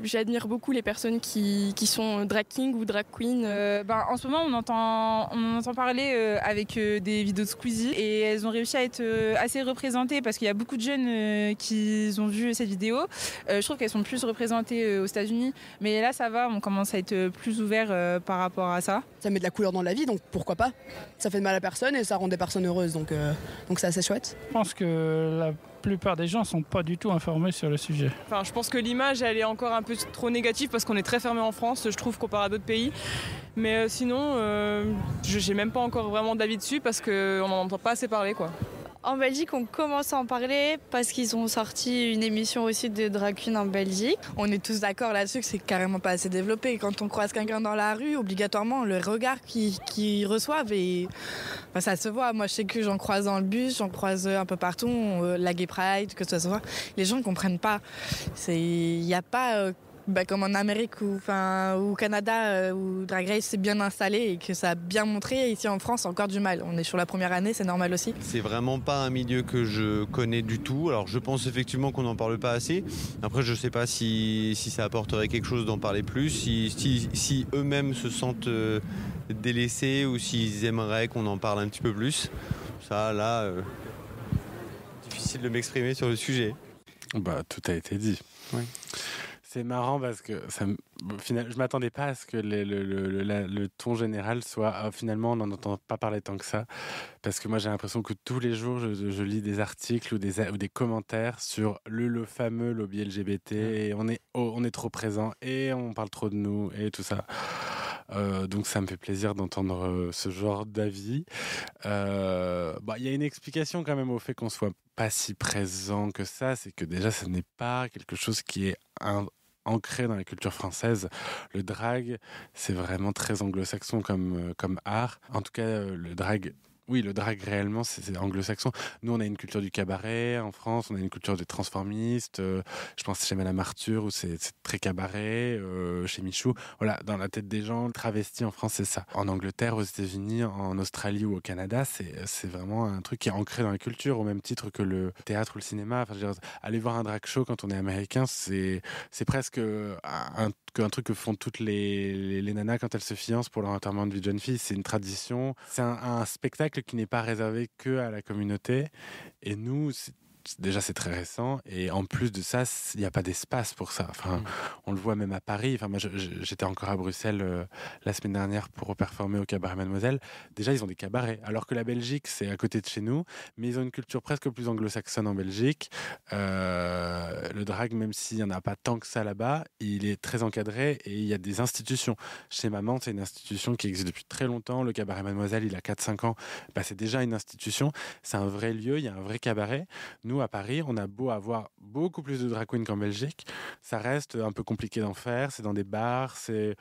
j'admire beaucoup les personnes qui sont drag king ou drag queen. En ce moment, on entend parler avec des vidéos de Squeezie, et elles ont réussi à être assez représentées parce qu'il y a beaucoup de jeunes qui ont vu cette vidéo. Je trouve qu'elles sont plus représentées aux États-Unis, mais là ça va, on commence à être plus ouvert par rapport à ça. Ça met de la couleur dans la vie, donc pourquoi pas? Ça fait de mal à personne et ça rend des personnes heureuses, donc c'est assez chouette. Je pense que la plupart des gens ne sont pas du tout informés sur le sujet. Je pense que l'image, elle est encore un peu trop négative parce qu'on est très fermé en France, je trouve, comparé à d'autres pays. Mais sinon, j'ai même pas encore vraiment d'avis dessus parce qu'on n'en entend pas assez parler, quoi. En Belgique, on commence à en parler parce qu'ils ont sorti une émission aussi de drag queen en Belgique. On est tous d'accord là-dessus que c'est carrément pas assez développé. Quand on croise quelqu'un dans la rue, obligatoirement, le regard qu'ils reçoivent, et ça se voit. Moi, je sais que j'en croise dans le bus, j'en croise un peu partout, la Gay Pride, que ça se voit. Les gens ne comprennent pas. Il n'y a pas... comme en Amérique ou au Canada où Drag Race s'est bien installé et que ça a bien montré. Ici en France, encore du mal. On est sur la première année, c'est normal aussi. C'est vraiment pas un milieu que je connais du tout. Alors je pense effectivement qu'on n'en parle pas assez. Après, je sais pas si ça apporterait quelque chose d'en parler plus, si eux-mêmes se sentent délaissés ou s'ils aimeraient qu'on en parle un petit peu plus. Ça, là, difficile de m'exprimer sur le sujet. Tout a été dit. Oui. C'est marrant parce que au final, je ne m'attendais pas à ce que le ton général soit finalement on n'en entend pas parler tant que ça, parce que moi j'ai l'impression que tous les jours je lis des articles ou des commentaires sur le fameux lobby LGBT et on est trop présent et on parle trop de nous et tout ça. Donc ça me fait plaisir d'entendre ce genre d'avis. Y a une explication quand même au fait qu'on soit pas si présent que ça, c'est que déjà ce n'est pas quelque chose qui est ancré dans la culture française. Le drag, c'est vraiment très anglo-saxon comme art. En tout cas, le drag... Oui, le drag réellement, c'est anglo-saxon. Nous, on a une culture du cabaret en France, on a une culture des transformistes. Je pense chez Madame Arthur, où c'est très cabaret, chez Michou. Voilà, dans la tête des gens, travesti en France, c'est ça. En Angleterre, aux États-Unis, en Australie ou au Canada, c'est vraiment un truc qui est ancré dans la culture, au même titre que le théâtre ou le cinéma. Enfin, je veux dire, aller voir un drag show quand on est américain, c'est presque un truc que font toutes les nanas quand elles se fiancent pour leur enterrement de vie de jeune fille. C'est une tradition. C'est un spectacle qui n'est pas réservé que à la communauté. Et nous, déjà, c'est très récent. Et en plus de ça, il n'y a pas d'espace pour ça. Enfin, on le voit même à Paris. Enfin, moi, j'étais encore à Bruxelles la semaine dernière pour performer au Cabaret Mademoiselle. Déjà, ils ont des cabarets. Alors que la Belgique, c'est à côté de chez nous. Mais ils ont une culture presque plus anglo-saxonne en Belgique. Le drag, même s'il n'y en a pas tant que ça là-bas, il est très encadré et il y a des institutions. Chez Maman, c'est une institution qui existe depuis très longtemps. Le Cabaret Mademoiselle, il a 4-5 ans. Bah, c'est déjà une institution. C'est un vrai lieu. Il y a un vrai cabaret. Nous, à Paris, on a beau avoir beaucoup plus de drag queens qu'en Belgique, ça reste un peu compliqué d'en faire. C'est dans des bars, c'est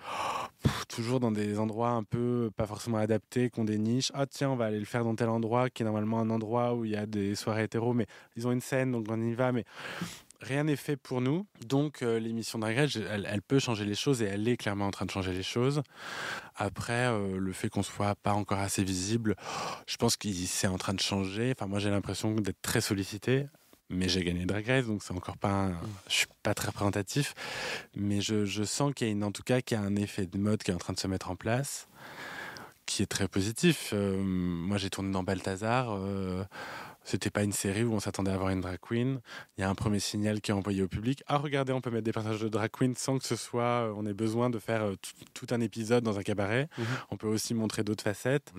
toujours dans des endroits un peu pas forcément adaptés, qui ont des niches. Ah tiens, on va aller le faire dans tel endroit, qui est normalement un endroit où il y a des soirées hétéros, mais ils ont une scène, donc on y va. Mais rien n'est fait pour nous. Donc l'émission Drag Race, elle peut changer les choses et elle est clairement en train de changer les choses. Après, le fait qu'on soit pas encore assez visible, je pense que c'est en train de changer. Enfin, moi, j'ai l'impression d'être très sollicité. Mais j'ai gagné Drag Race, donc c'est encore pas... Je suis pas très représentatif. Mais je sens qu'il y a en tout cas, qu'il y a un effet de mode qui est en train de se mettre en place, qui est très positif. Moi, j'ai tourné dans Balthazar. C'était pas une série où on s'attendait à avoir une drag queen. Il y a un premier signal qui est envoyé au public. Ah, regardez, on peut mettre des personnages de drag queen sans que ce soit... on ait besoin de faire tout un épisode dans un cabaret. On peut aussi montrer d'autres facettes.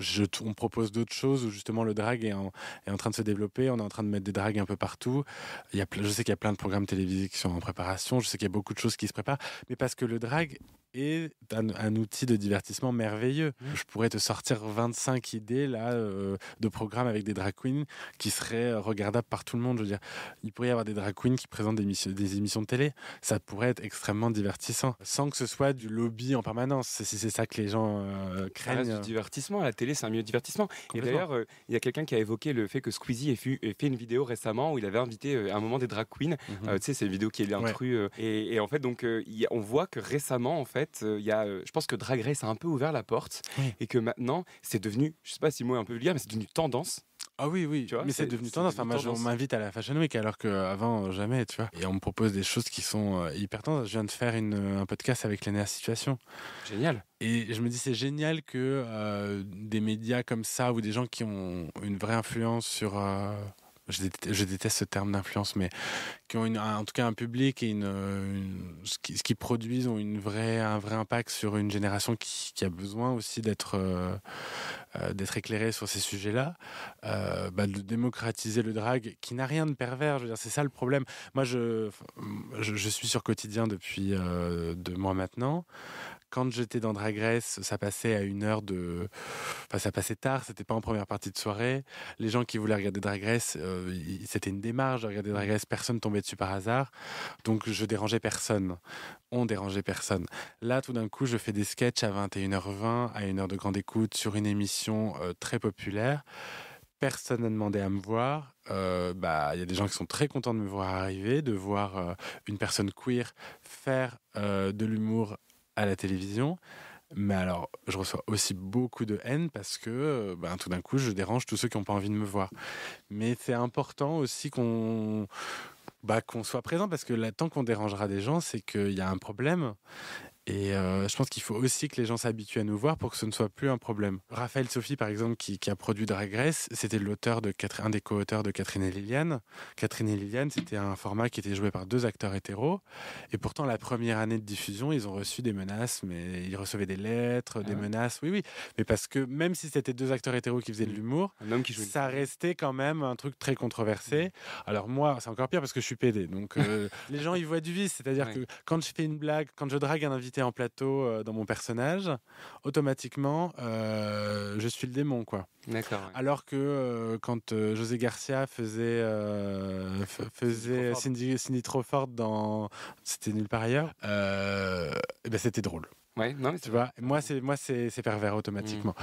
On propose d'autres choses où justement le drag est en train de se développer. On est en train de mettre des drags un peu partout. Je sais qu'il y a plein de programmes télévisés qui sont en préparation. Je sais qu'il y a beaucoup de choses qui se préparent. Mais parce que le drag est un outil de divertissement merveilleux. Je pourrais te sortir 25 idées là, de programmes avec des drag queens qui seraient regardables par tout le monde. Je veux dire, il pourrait y avoir des drag queens qui présentent des émissions de télé. Ça pourrait être extrêmement divertissant, sans que ce soit du lobby en permanence. Si c'est ça que les gens craignent. Ça reste du divertissement. La télé, c'est un milieu de divertissement. Et d'ailleurs, il y a quelqu'un qui a évoqué le fait que Squeezie ait fait une vidéo récemment où il avait invité à un moment des drag queens. Tu sais, c'est une vidéo qui est intrus. Et en fait, donc, on voit que récemment, en fait, je pense que Drag Race a un peu ouvert la porte et que maintenant, c'est devenu, je sais pas si le mot est un peu vulgaire, mais c'est devenu tendance. Ah oui, tu vois, mais c'est devenu tendance. Enfin, moi, on m'invite à la Fashion Week alors qu'avant, jamais, tu vois. Et on me propose des choses qui sont hyper tendances. Je viens de faire un podcast avec Lénéa Situation. Génial. Et je me dis, c'est génial que des médias comme ça ou des gens qui ont une vraie influence sur... Je déteste ce terme d'influence, mais qui ont en tout cas un public et ce qu'ils produisent ont un vrai impact sur une génération qui a besoin aussi d'être éclairée sur ces sujets-là, de démocratiser le drag qui n'a rien de pervers. Je veux dire, c'est ça le problème. Moi, je suis sur Quotidien depuis 2 mois maintenant. Quand j'étais dans Drag Race, ça passait à 1h ça passait tard, c'était pas en première partie de soirée. Les gens qui voulaient regarder Drag Race, c'était une démarche de regarder Drag Race, personne tombait dessus par hasard. Donc je dérangeais personne. On dérangeait personne. Là, tout d'un coup, je fais des sketchs à 21h20, à 1h de grande écoute, sur une émission très populaire. Personne n'a demandé à me voir. Y a des gens qui sont très contents de me voir arriver, de voir une personne queer faire de l'humour à la télévision. Mais alors, je reçois aussi beaucoup de haine parce que tout d'un coup, je dérange tous ceux qui n'ont pas envie de me voir. Mais c'est important aussi qu'on soit présent parce que là, tant qu'on dérangera des gens, c'est qu'il y a un problème. Et je pense qu'il faut aussi que les gens s'habituent à nous voir pour que ce ne soit plus un problème. Raphaël Sophie, par exemple, qui a produit Drag Race, c'était un des co-auteurs de Catherine et Liliane. Catherine et Liliane, c'était un format qui était joué par 2 acteurs hétéros. Et pourtant, la première année de diffusion, ils ont reçu des menaces, mais ils recevaient des lettres, des menaces. Oui. Mais parce que même si c'était 2 acteurs hétéros qui faisaient de l'humour, ça restait quand même un truc très controversé. Alors moi, c'est encore pire parce que je suis PD. Donc les gens, ils voient du vice. C'est-à-dire que quand je fais une blague, quand je drague un invité, invité en plateau dans mon personnage, automatiquement, je suis le démon, quoi. D'accord. Ouais. Alors que quand José Garcia faisait Cindy Crawford dans C'était nulle part ailleurs, c'était drôle. Ouais, non, mais tu vois, moi c'est pervers automatiquement.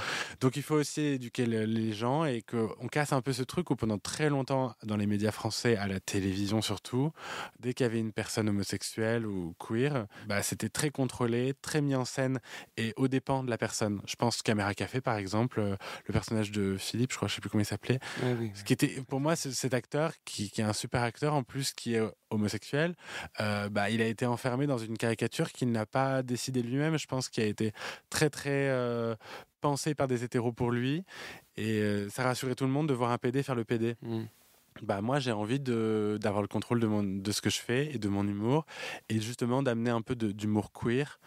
Donc il faut aussi éduquer les gens et qu'on casse un peu ce truc où pendant très longtemps dans les médias français, à la télévision surtout, dès qu'il y avait une personne homosexuelle ou queer, c'était très contrôlé, très mis en scène et aux dépens de la personne. Je pense Caméra Café par exemple, le personnage de Philippe, je sais plus comment il s'appelait, ce qui était pour moi cet acteur qui est un super acteur en plus qui est homosexuel, il a été enfermé dans une caricature qu'il n'a pas décidé lui-même. Je pense qu'il a été très très pensé par des hétéros pour lui et ça rassurait tout le monde de voir un PD faire le PD. Moi j'ai envie d'avoir le contrôle de ce que je fais et de mon humour et justement d'amener un peu d'humour queer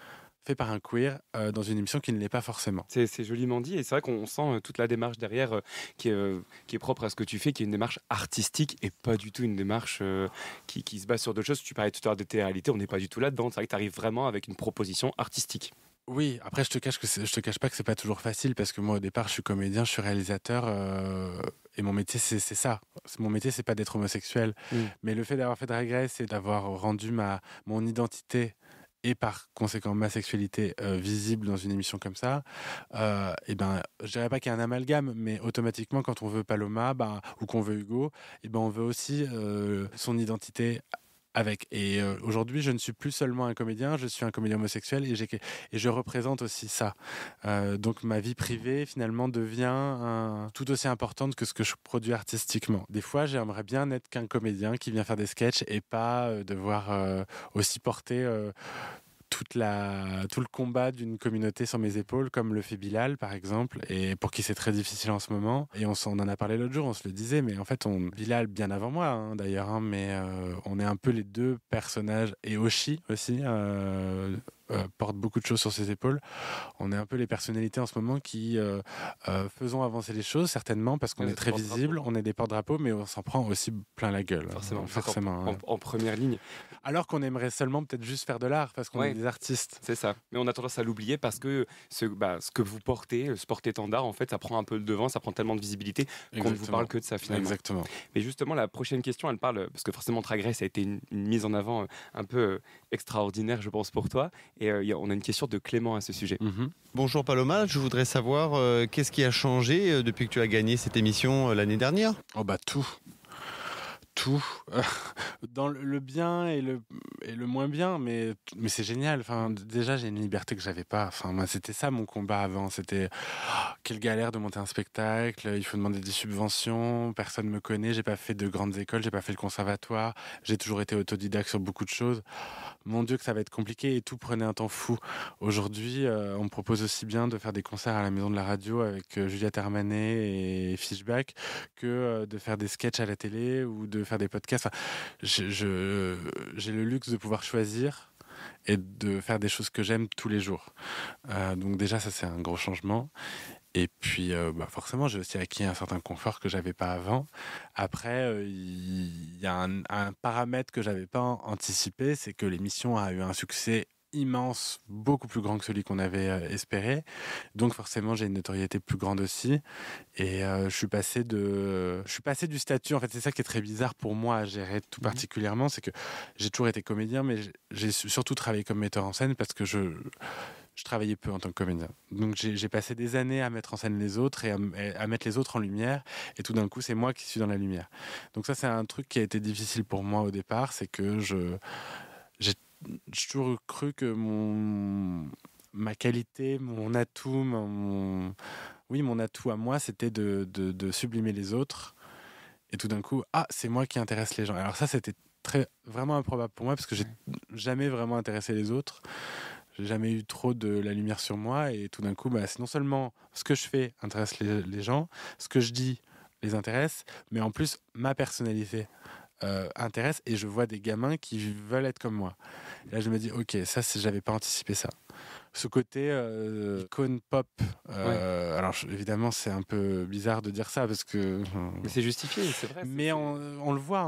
fait par un queer dans une émission qui ne l'est pas forcément. C'est joliment dit et c'est vrai qu'on sent toute la démarche derrière qui est propre à ce que tu fais, qui est une démarche artistique et pas du tout une démarche qui se base sur d'autres choses. Tu parlais tout à l'heure de télé-réalité, on n'est pas du tout là-dedans. C'est vrai que tu arrives vraiment avec une proposition artistique. Oui, après je te cache pas que c'est pas toujours facile parce que moi au départ je suis comédien, je suis réalisateur et mon métier c'est ça. Mon métier c'est pas d'être homosexuel, mais le fait d'avoir fait Drag Race et d'avoir rendu mon identité et par conséquent ma sexualité visible dans une émission comme ça, je dirais pas qu'il y a un amalgame, mais automatiquement quand on veut Paloma ou qu'on veut Hugo, on veut aussi son identité avec. Et aujourd'hui, je ne suis plus seulement un comédien, je suis un comédien homosexuel et je représente aussi ça. Donc ma vie privée, finalement, devient tout aussi importante que ce que je produis artistiquement. Des fois, j'aimerais bien n'être qu'un comédien qui vient faire des sketchs et pas devoir aussi porter tout le combat d'une communauté sur mes épaules, comme le fait Bilal, par exemple, et pour qui c'est très difficile en ce moment. Et on en a parlé l'autre jour, on se le disait, mais en fait, Bilal, bien avant moi, d'ailleurs, mais on est un peu les deux personnages, et Oshi aussi, porte beaucoup de choses sur ses épaules. On est un peu les personnalités en ce moment qui faisons avancer les choses, certainement, parce qu'on est très visible, on est des porte-drapeaux, mais on s'en prend aussi plein la gueule. Forcément. En première ligne. Alors qu'on aimerait seulement peut-être juste faire de l'art, parce qu'on est des artistes. C'est ça. Mais on a tendance à l'oublier parce que ce que vous portez, ce porte-étendard, en fait, ça prend un peu le devant, ça prend tellement de visibilité qu'on ne vous parle que de ça, finalement. Exactement. Mais justement, la prochaine question, elle parle, parce que forcément, Drag Race a été une mise en avant un peu extraordinaire, je pense, pour toi. Et on a une question de Clément à ce sujet. Bonjour Paloma, je voudrais savoir qu'est-ce qui a changé depuis que tu as gagné cette émission l'année dernière ? Tout. Dans le bien et le moins bien, mais c'est génial. Enfin, déjà, j'ai une liberté que j'avais pas. Enfin, moi, c'était ça mon combat avant. C'était quelle galère de monter un spectacle. Il faut demander des subventions. Personne me connaît. J'ai pas fait de grandes écoles. J'ai pas fait le conservatoire. J'ai toujours été autodidacte sur beaucoup de choses. Mon Dieu, que ça va être compliqué et tout prenait un temps fou. Aujourd'hui, on me propose aussi bien de faire des concerts à la Maison de la Radio avec Juliette Armanet et Fishback que de faire des sketchs à la télé ou de faire des podcasts. Enfin, j'ai le luxe de pouvoir choisir et de faire des choses que j'aime tous les jours. Donc déjà, ça c'est un gros changement. Et puis, forcément, j'ai aussi acquis un certain confort que j'avais pas avant. Après, il y a un paramètre que j'avais pas anticipé, c'est que l'émission a eu un succès immense, beaucoup plus grand que celui qu'on avait espéré. Donc forcément, j'ai une notoriété plus grande aussi. Et je suis passé du statut. En fait, c'est ça qui est très bizarre pour moi à gérer tout particulièrement, c'est que j'ai toujours été comédien, mais j'ai surtout travaillé comme metteur en scène parce que je travaillais peu en tant que comédien. Donc j'ai passé des années à mettre en scène les autres et à mettre les autres en lumière. Et tout d'un coup, c'est moi qui suis dans la lumière. Donc ça, c'est un truc qui a été difficile pour moi au départ. C'est que j'ai toujours cru que ma qualité, mon atout, mon atout à moi, c'était de sublimer les autres. Et tout d'un coup, c'est moi qui intéresse les gens. Alors ça, c'était vraiment improbable pour moi parce que j'ai jamais vraiment intéressé les autres. J'ai jamais eu trop de la lumière sur moi. Et tout d'un coup, c'est non seulement ce que je fais intéresse les gens, ce que je dis les intéresse, mais en plus, ma personnalité intéresse et je vois des gamins qui veulent être comme moi. Et là, je me dis, ok, ça, j'avais pas anticipé ça. ce côté icône pop. Alors évidemment, c'est un peu bizarre de dire ça parce que. Mais c'est justifié, c'est vrai. Mais on le voit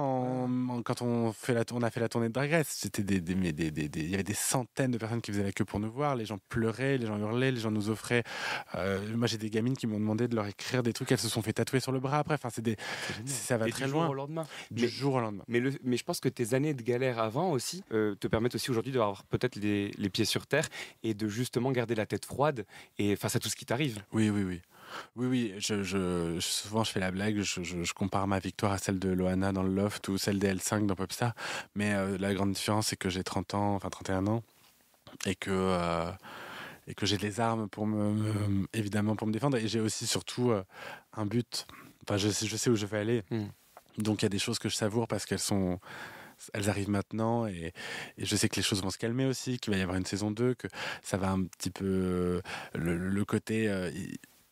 quand on a fait la tournée de Drag Race. C'était il y avait des centaines de personnes qui faisaient la queue pour nous voir. Les gens pleuraient, les gens hurlaient, les gens nous offraient. Moi, j'ai des gamines qui m'ont demandé de leur écrire des trucs. Elles se sont fait tatouer sur le bras après. Enfin, ça va très loin. Du jour au lendemain. Mais je pense que tes années de galère avant aussi te permettent aussi aujourd'hui d'avoir peut-être les pieds sur terre et de justement garder la tête froide et face à tout ce qui t'arrive. Oui. Souvent, je fais la blague, je compare ma victoire à celle de Loana dans le Loft ou celle des L5 dans Popstar. Mais la grande différence, c'est que j'ai 31 ans et que j'ai des armes évidemment pour me défendre. Et j'ai aussi surtout un but. Enfin, je sais où je vais aller. Donc, il y a des choses que je savoure parce elles arrivent maintenant et je sais que les choses vont se calmer aussi, qu'il va y avoir une saison 2, que ça va un petit peu le côté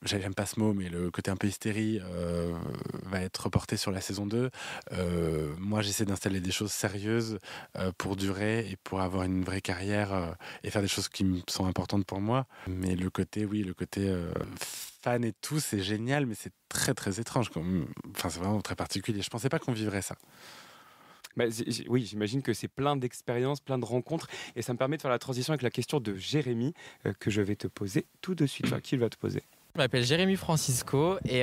j'aime pas ce mot, mais le côté un peu hystérie va être reporté sur la saison 2. Moi, j'essaie d'installer des choses sérieuses pour durer et pour avoir une vraie carrière et faire des choses qui me sont importantes pour moi. Mais le côté fan et tout, c'est génial, mais c'est très très étrange. Enfin, c'est vraiment très particulier. Je pensais pas qu'on vivrait ça. Oui, j'imagine que c'est plein d'expériences, plein de rencontres, et ça me permet de faire la transition avec la question de Jérémy que je vais te poser tout de suite. Qui va te poser? Je m'appelle Jérémy Francisco et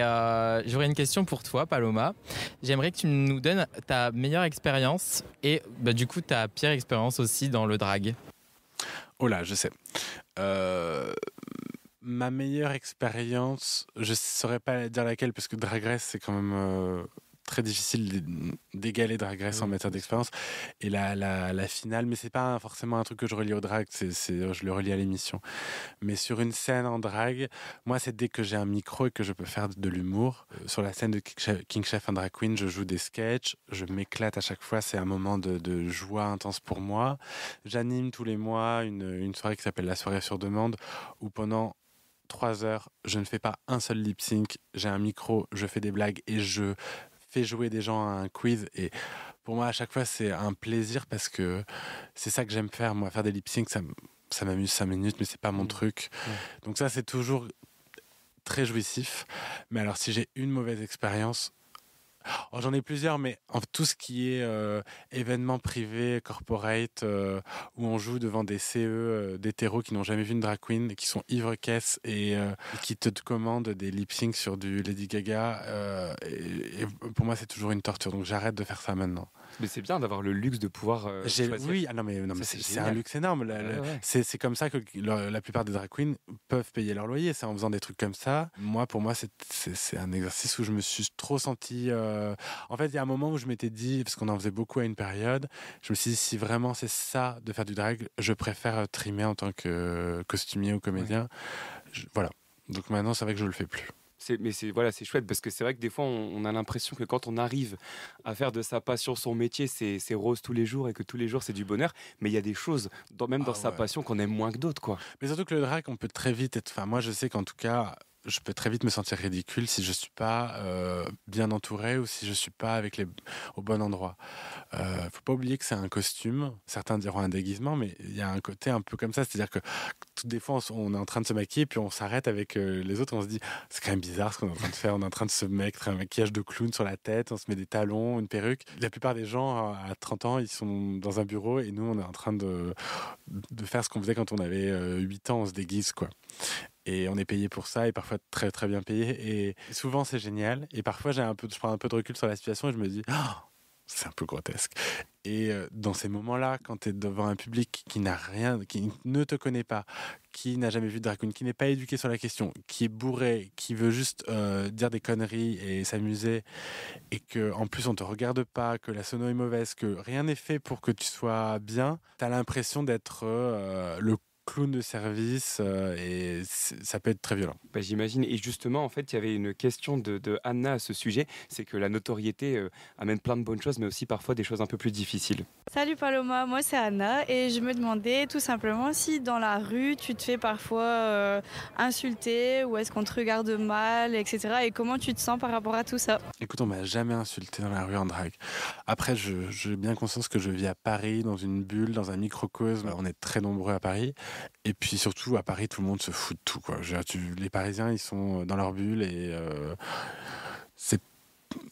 j'aurais une question pour toi, Paloma. J'aimerais que tu nous donnes ta meilleure expérience et du coup ta pire expérience aussi dans le drag. Oh là, je sais. Ma meilleure expérience, je ne saurais pas dire laquelle parce que Drag Race, c'est quand même très difficile d'égaler Drag Race en matière d'expérience. Et la finale, mais c'est pas forcément un truc que je relie au drag, je le relie à l'émission. Mais sur une scène en drag, moi, c'est dès que j'ai un micro et que je peux faire de l'humour. Sur la scène de King Chef and Drag Queen, je joue des sketchs, je m'éclate à chaque fois, c'est un moment de joie intense pour moi. J'anime tous les mois une soirée qui s'appelle la soirée sur demande, où pendant 3 heures, je ne fais pas un seul lip sync, j'ai un micro, je fais des blagues et je fais jouer des gens à un quiz. Et pour moi, à chaque fois, c'est un plaisir parce que c'est ça que j'aime faire. Moi, faire des lip sync, ça m'amuse 5 minutes, mais c'est pas mon truc. Donc ça, c'est toujours très jouissif. Mais alors, si j'ai une mauvaise expérience, j'en ai plusieurs, mais tout ce qui est événements privés, corporate, où on joue devant des CE d'hétéros qui n'ont jamais vu une drag queen, et qui sont ivre-caisse et qui te commandent des lip-syncs sur du Lady Gaga. Et pour moi, c'est toujours une torture. Donc j'arrête de faire ça maintenant. Mais c'est bien d'avoir le luxe de pouvoir choisir. Oui, mais c'est un luxe énorme. C'est comme ça que la plupart des drag queens peuvent payer leur loyer. C'est en faisant des trucs comme ça. Pour moi, c'est un exercice où je me suis trop senti... En fait, il y a un moment où je m'étais dit, parce qu'on en faisait beaucoup à une période, je me suis dit, si vraiment c'est ça de faire du drag, je préfère trimer en tant que costumier ou comédien. Voilà. Donc maintenant, c'est vrai que je le fais plus. C'est chouette parce que c'est vrai que des fois on a l'impression que quand on arrive à faire de sa passion son métier, c'est rose tous les jours et que tous les jours c'est du bonheur, mais il y a des choses dans sa passion qu'on aime moins que d'autres, quoi. Mais surtout que le drag, on peut très vite être... Enfin, moi je sais qu'en tout cas, je peux très vite me sentir ridicule si je suis pas bien entouré ou si je suis pas au bon endroit. Faut pas oublier que c'est un costume. Certains diront un déguisement, mais il y a un côté un peu comme ça, c'est-à-dire que des fois on est en train de se maquiller puis on s'arrête avec les autres, on se dit c'est quand même bizarre ce qu'on est en train de faire. On est en train de se mettre un maquillage de clown sur la tête, on se met des talons, une perruque. La plupart des gens à 30 ans, ils sont dans un bureau et nous on est en train de faire ce qu'on faisait quand on avait 8 ans, on se déguise, quoi. Et on est payé pour ça, et parfois très très bien payé. Et souvent c'est génial. Et parfois je prends un peu de recul sur la situation et je me dis, c'est un peu grotesque. Et dans ces moments-là, quand tu es devant un public qui n'a rien, qui ne te connaît pas, qui n'a jamais vu de drag queen, qui n'est pas éduqué sur la question, qui est bourré, qui veut juste dire des conneries et s'amuser, et qu'en plus on te regarde pas, que la sono est mauvaise, que rien n'est fait pour que tu sois bien, tu as l'impression d'être le clown de service et ça peut être très violent. J'imagine. Et justement, en fait, il y avait une question de Anna à ce sujet, c'est que la notoriété amène plein de bonnes choses, mais aussi parfois des choses un peu plus difficiles. Salut Paloma, moi c'est Anna et je me demandais tout simplement si dans la rue tu te fais parfois insulter ou est-ce qu'on te regarde mal, etc. Et comment tu te sens par rapport à tout ça? Écoute, on m'a jamais insulté dans la rue en drague. Après, j'ai bien conscience que je vis à Paris, dans une bulle, dans un microcosme. On est très nombreux à Paris. Et puis surtout, à Paris, tout le monde se fout de tout, quoi. Les Parisiens, ils sont dans leur bulle et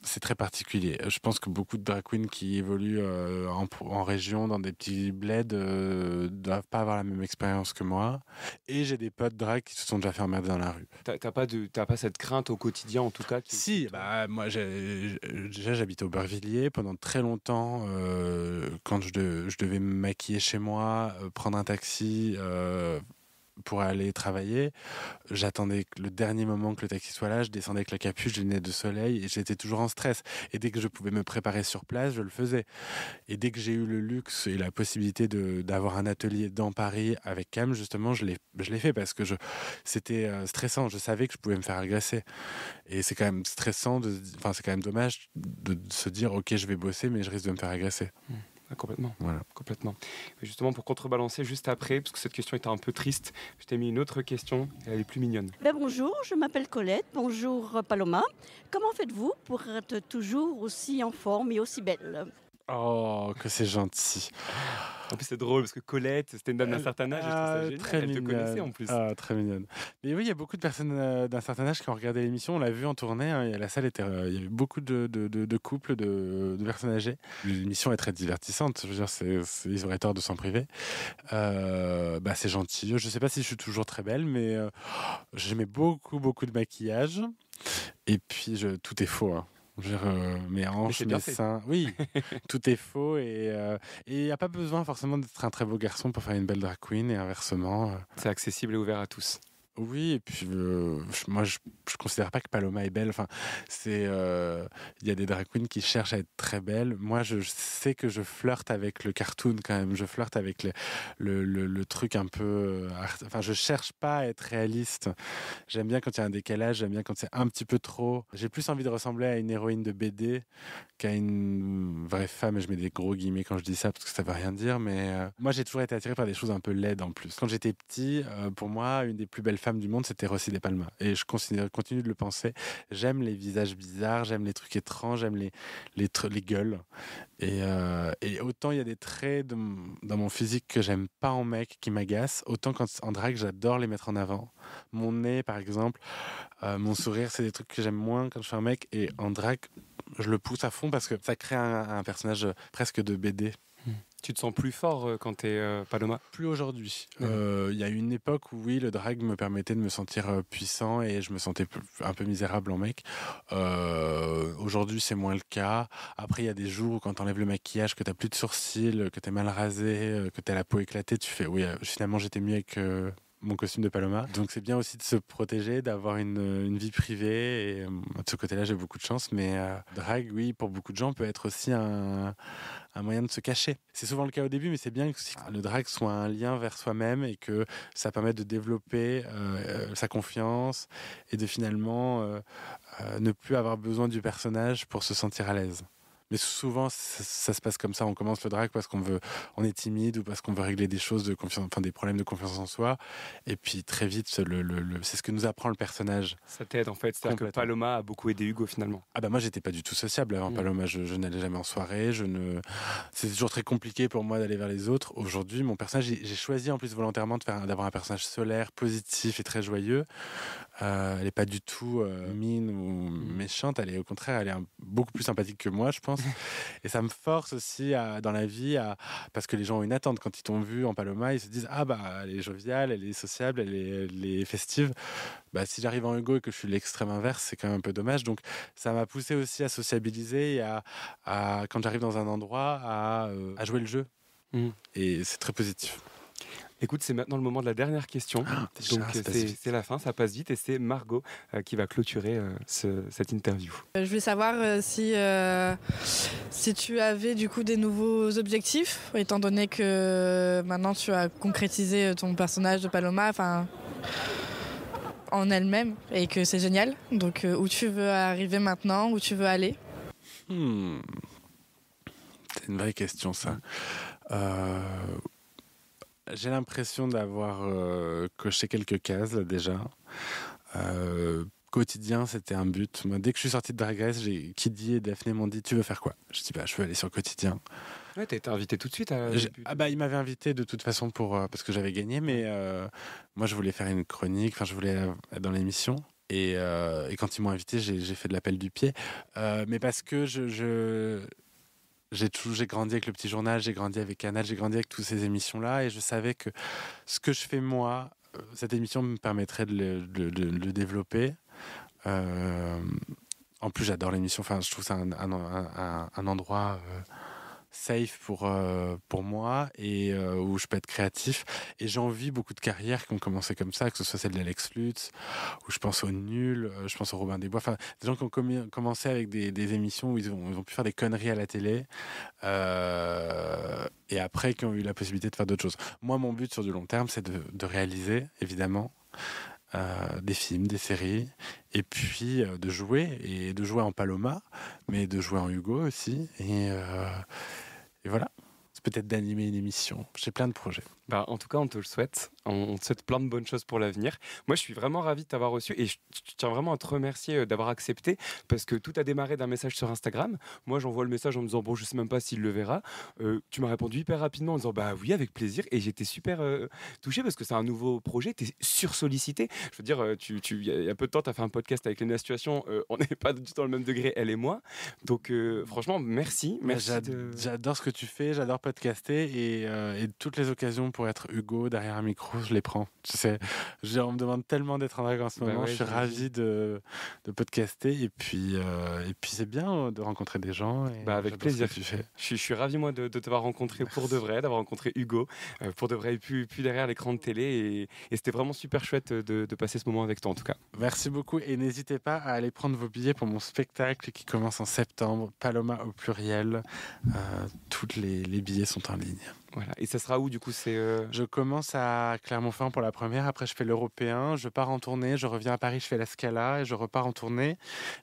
c'est très particulier. Je pense que beaucoup de drag queens qui évoluent en région, dans des petits bleds, doivent pas avoir la même expérience que moi. Et j'ai des potes drag qui se sont déjà fait emmerder dans la rue. T'as pas cette crainte au quotidien, en tout cas Si, moi déjà j'habitais au Beurvilliers pendant très longtemps. Quand je devais me maquiller chez moi, prendre un taxi pour aller travailler, j'attendais le dernier moment que le taxi soit là, je descendais avec la capuche, les lunettes de soleil et j'étais toujours en stress. Et dès que je pouvais me préparer sur place, je le faisais. Et dès que j'ai eu le luxe et la possibilité d'avoir un atelier dans Paris avec Cam, justement, je l'ai fait parce que c'était stressant. Je savais que je pouvais me faire agresser. Et c'est quand même stressant, c'est quand même dommage de se dire ok, je vais bosser, mais je risque de me faire agresser. Ah, complètement. Voilà. Complètement. Mais justement, pour contrebalancer, juste après, parce que cette question était un peu triste, je t'ai mis une autre question, elle est plus mignonne. Bonjour, je m'appelle Colette. Bonjour Paloma. Comment faites-vous pour être toujours aussi en forme et aussi belle ? Oh, que c'est gentil. En plus, c'est drôle parce que Colette, c'était une dame d'un certain âge et je trouve ça génial. Très Elle mignonne. te connaissait en plus. Ah, très mignonne. Mais oui, il y a beaucoup de personnes d'un certain âge qui ont regardé l'émission. On l'a vu en tournée. Hein, la salle il y avait beaucoup de couples, de personnes âgées. L'émission est très divertissante. Je veux dire, ils auraient tort de s'en priver. C'est gentil. Je ne sais pas si je suis toujours très belle, mais j'aimais beaucoup de maquillage. Et puis, tout est faux. Hein. Mes hanches, mes seins, oui, tout est faux et il n'y a pas besoin forcément d'être un très beau garçon pour faire une belle drag queen et inversement. C'est accessible et ouvert à tous. Oui, et puis moi je considère pas que Paloma est belle. Enfin, il y a des drag queens qui cherchent à être très belles. Moi, je sais que je flirte avec le cartoon quand même. Je flirte avec le truc un peu. Enfin, je cherche pas à être réaliste. J'aime bien quand il y a un décalage. J'aime bien quand c'est un petit peu trop. J'ai plus envie de ressembler à une héroïne de BD qu'à une vraie femme. Et je mets des gros guillemets quand je dis ça parce que ça veut rien dire. Mais moi, j'ai toujours été attiré par des choses un peu laides en plus. Quand j'étais petit, pour moi, une des plus belles femmes du monde, c'était Rossi de Palma. Et je continue de le penser. J'aime les visages bizarres, j'aime les trucs étranges, j'aime les gueules. Et autant il y a des traits dans mon physique que j'aime pas en mec, qui m'agacent, autant quand en drague, j'adore les mettre en avant. Mon nez, par exemple, mon sourire, c'est des trucs que j'aime moins quand je suis un mec. Et en drague, je le pousse à fond parce que ça crée un personnage presque de BD. Tu te sens plus fort quand t'es Paloma ? Plus aujourd'hui. Il y a eu une époque où oui, le drag me permettait de me sentir puissant et je me sentais un peu misérable en mec. Aujourd'hui, c'est moins le cas. Après, il y a des jours où quand t'enlèves le maquillage, que t'as plus de sourcils, que t'es mal rasé, que t'as la peau éclatée, tu fais oui, finalement j'étais mieux avec mon costume de Paloma. Donc c'est bien aussi de se protéger, d'avoir une vie privée et de ce côté-là, j'ai beaucoup de chance. Mais drag, oui, pour beaucoup de gens, peut être aussi un moyen de se cacher. C'est souvent le cas au début, mais c'est bien que le drag soit un lien vers soi-même et que ça permette de développer sa confiance et de finalement ne plus avoir besoin du personnage pour se sentir à l'aise. Mais souvent, ça se passe comme ça. On commence le drag parce on est timide ou parce qu'on veut régler des choses de confiance, enfin des problèmes de confiance en soi. Et puis très vite, c'est ce que nous apprend le personnage. Ça t'aide en fait. C'est-à-dire que Paloma a beaucoup aidé Hugo finalement. Ah bah moi, j'étais pas du tout sociable avant Paloma. Je n'allais jamais en soirée. C'était toujours très compliqué pour moi d'aller vers les autres. Aujourd'hui, mon personnage, j'ai choisi en plus volontairement d'avoir un personnage solaire, positif et très joyeux. Elle n'est pas du tout mine ou méchante. Elle est au contraire, elle est beaucoup plus sympathique que moi, je pense. Et ça me force aussi dans la vie, parce que les gens ont une attente. Quand ils t'ont vu en Paloma, ils se disent ah bah elle est joviale, elle est sociable, elle est festive. Bah, si j'arrive en Hugo et que je suis l'extrême inverse, c'est quand même un peu dommage. Donc ça m'a poussé aussi à sociabiliser et quand j'arrive dans un endroit à jouer le jeu. Et c'est très positif. Écoute, c'est maintenant le moment de la dernière question. Donc c'est la fin, ça passe vite et c'est Margot qui va clôturer cette interview. Je voulais savoir si tu avais du coup des nouveaux objectifs, étant donné que maintenant tu as concrétisé ton personnage de Paloma en elle-même et que c'est génial. Donc où tu veux arriver maintenant, où tu veux aller ? C'est une vraie question ça. J'ai l'impression d'avoir coché quelques cases là, déjà. Quotidien, c'était un but. Moi, dès que je suis sorti de Drag Race, Kiddy et Daphné m'ont dit « Tu veux faire quoi ?» Je dis « Je veux aller sur Quotidien. » Ouais, t'as été invité tout de suite. Il m'avait invité de toute façon parce que j'avais gagné, mais moi je voulais faire une chronique, je voulais être dans l'émission. Et quand ils m'ont invité, j'ai fait de l'appel du pied. Mais parce que j'ai grandi avec le Petit Journal, j'ai grandi avec Canal, j'ai grandi avec toutes ces émissions-là, et je savais que ce que je fais moi, cette émission me permettrait de le développer. En plus, j'adore l'émission. Je trouve ça un endroit safe pour moi et où je peux être créatif. Et j'envie beaucoup de carrières qui ont commencé comme ça, que ce soit celle d'Alex Lutz, ou je pense au Nul, je pense au Robin des Bois. Des gens qui ont commencé avec des émissions où ils ont pu faire des conneries à la télé et après qui ont eu la possibilité de faire d'autres choses. Moi, mon but sur du long terme, c'est de réaliser, évidemment, des films, des séries, et puis de jouer en Paloma, mais de jouer en Hugo aussi, et voilà. C'est peut-être d'animer une émission. J'ai plein de projets. En tout cas, on te le souhaite. On te souhaite plein de bonnes choses pour l'avenir. Moi, je suis vraiment ravi de t'avoir reçu et je tiens vraiment à te remercier d'avoir accepté parce que tout a démarré d'un message sur Instagram. Moi, j'envoie le message en me disant je sais même pas s'il le verra. Tu m'as répondu hyper rapidement en disant oui, avec plaisir. Et j'étais super touché parce que c'est un nouveau projet. Tu es sursollicité. Je veux dire, il y a peu de temps, tu as fait un podcast avec Léna Situation. On n'est pas du tout dans le même degré, elle et moi. Donc, franchement, merci. J'adore ce que tu fais. J'adore podcaster et toutes les occasions pour être Hugo derrière un micro, je les prends. Tu sais, on me demande tellement d'être en drague en ce moment. Je suis ravi de podcaster et puis c'est bien de rencontrer des gens. Avec plaisir. Je suis ravi moi de t'avoir rencontré pour de vrai, d'avoir rencontré Hugo pour de vrai et puis derrière l'écran de télé et c'était vraiment super chouette de passer ce moment avec toi en tout cas. Merci beaucoup et n'hésitez pas à aller prendre vos billets pour mon spectacle qui commence en septembre, Paloma au pluriel. Tous les billets sont en ligne. Voilà. Et ça sera où du coup Je commence à Clermont-Ferrand pour la première, après je fais l'Européen, je pars en tournée, je reviens à Paris, je fais la Scala et je repars en tournée.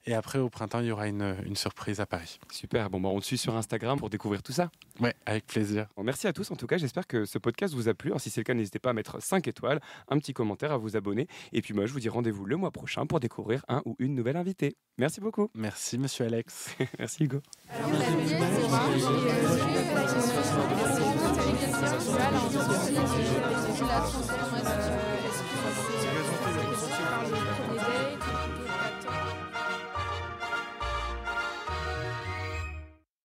Et après au printemps, il y aura une surprise à Paris. Super, on te suit sur Instagram pour découvrir tout ça. Ouais, avec plaisir. Merci à tous en tout cas, j'espère que ce podcast vous a plu. Alors, si c'est le cas, n'hésitez pas à mettre 5 étoiles, un petit commentaire, à vous abonner. Et puis moi, je vous dis rendez-vous le mois prochain pour découvrir un ou une nouvelle invitée. Merci beaucoup. Merci monsieur Alex. Merci Hugo. Alors,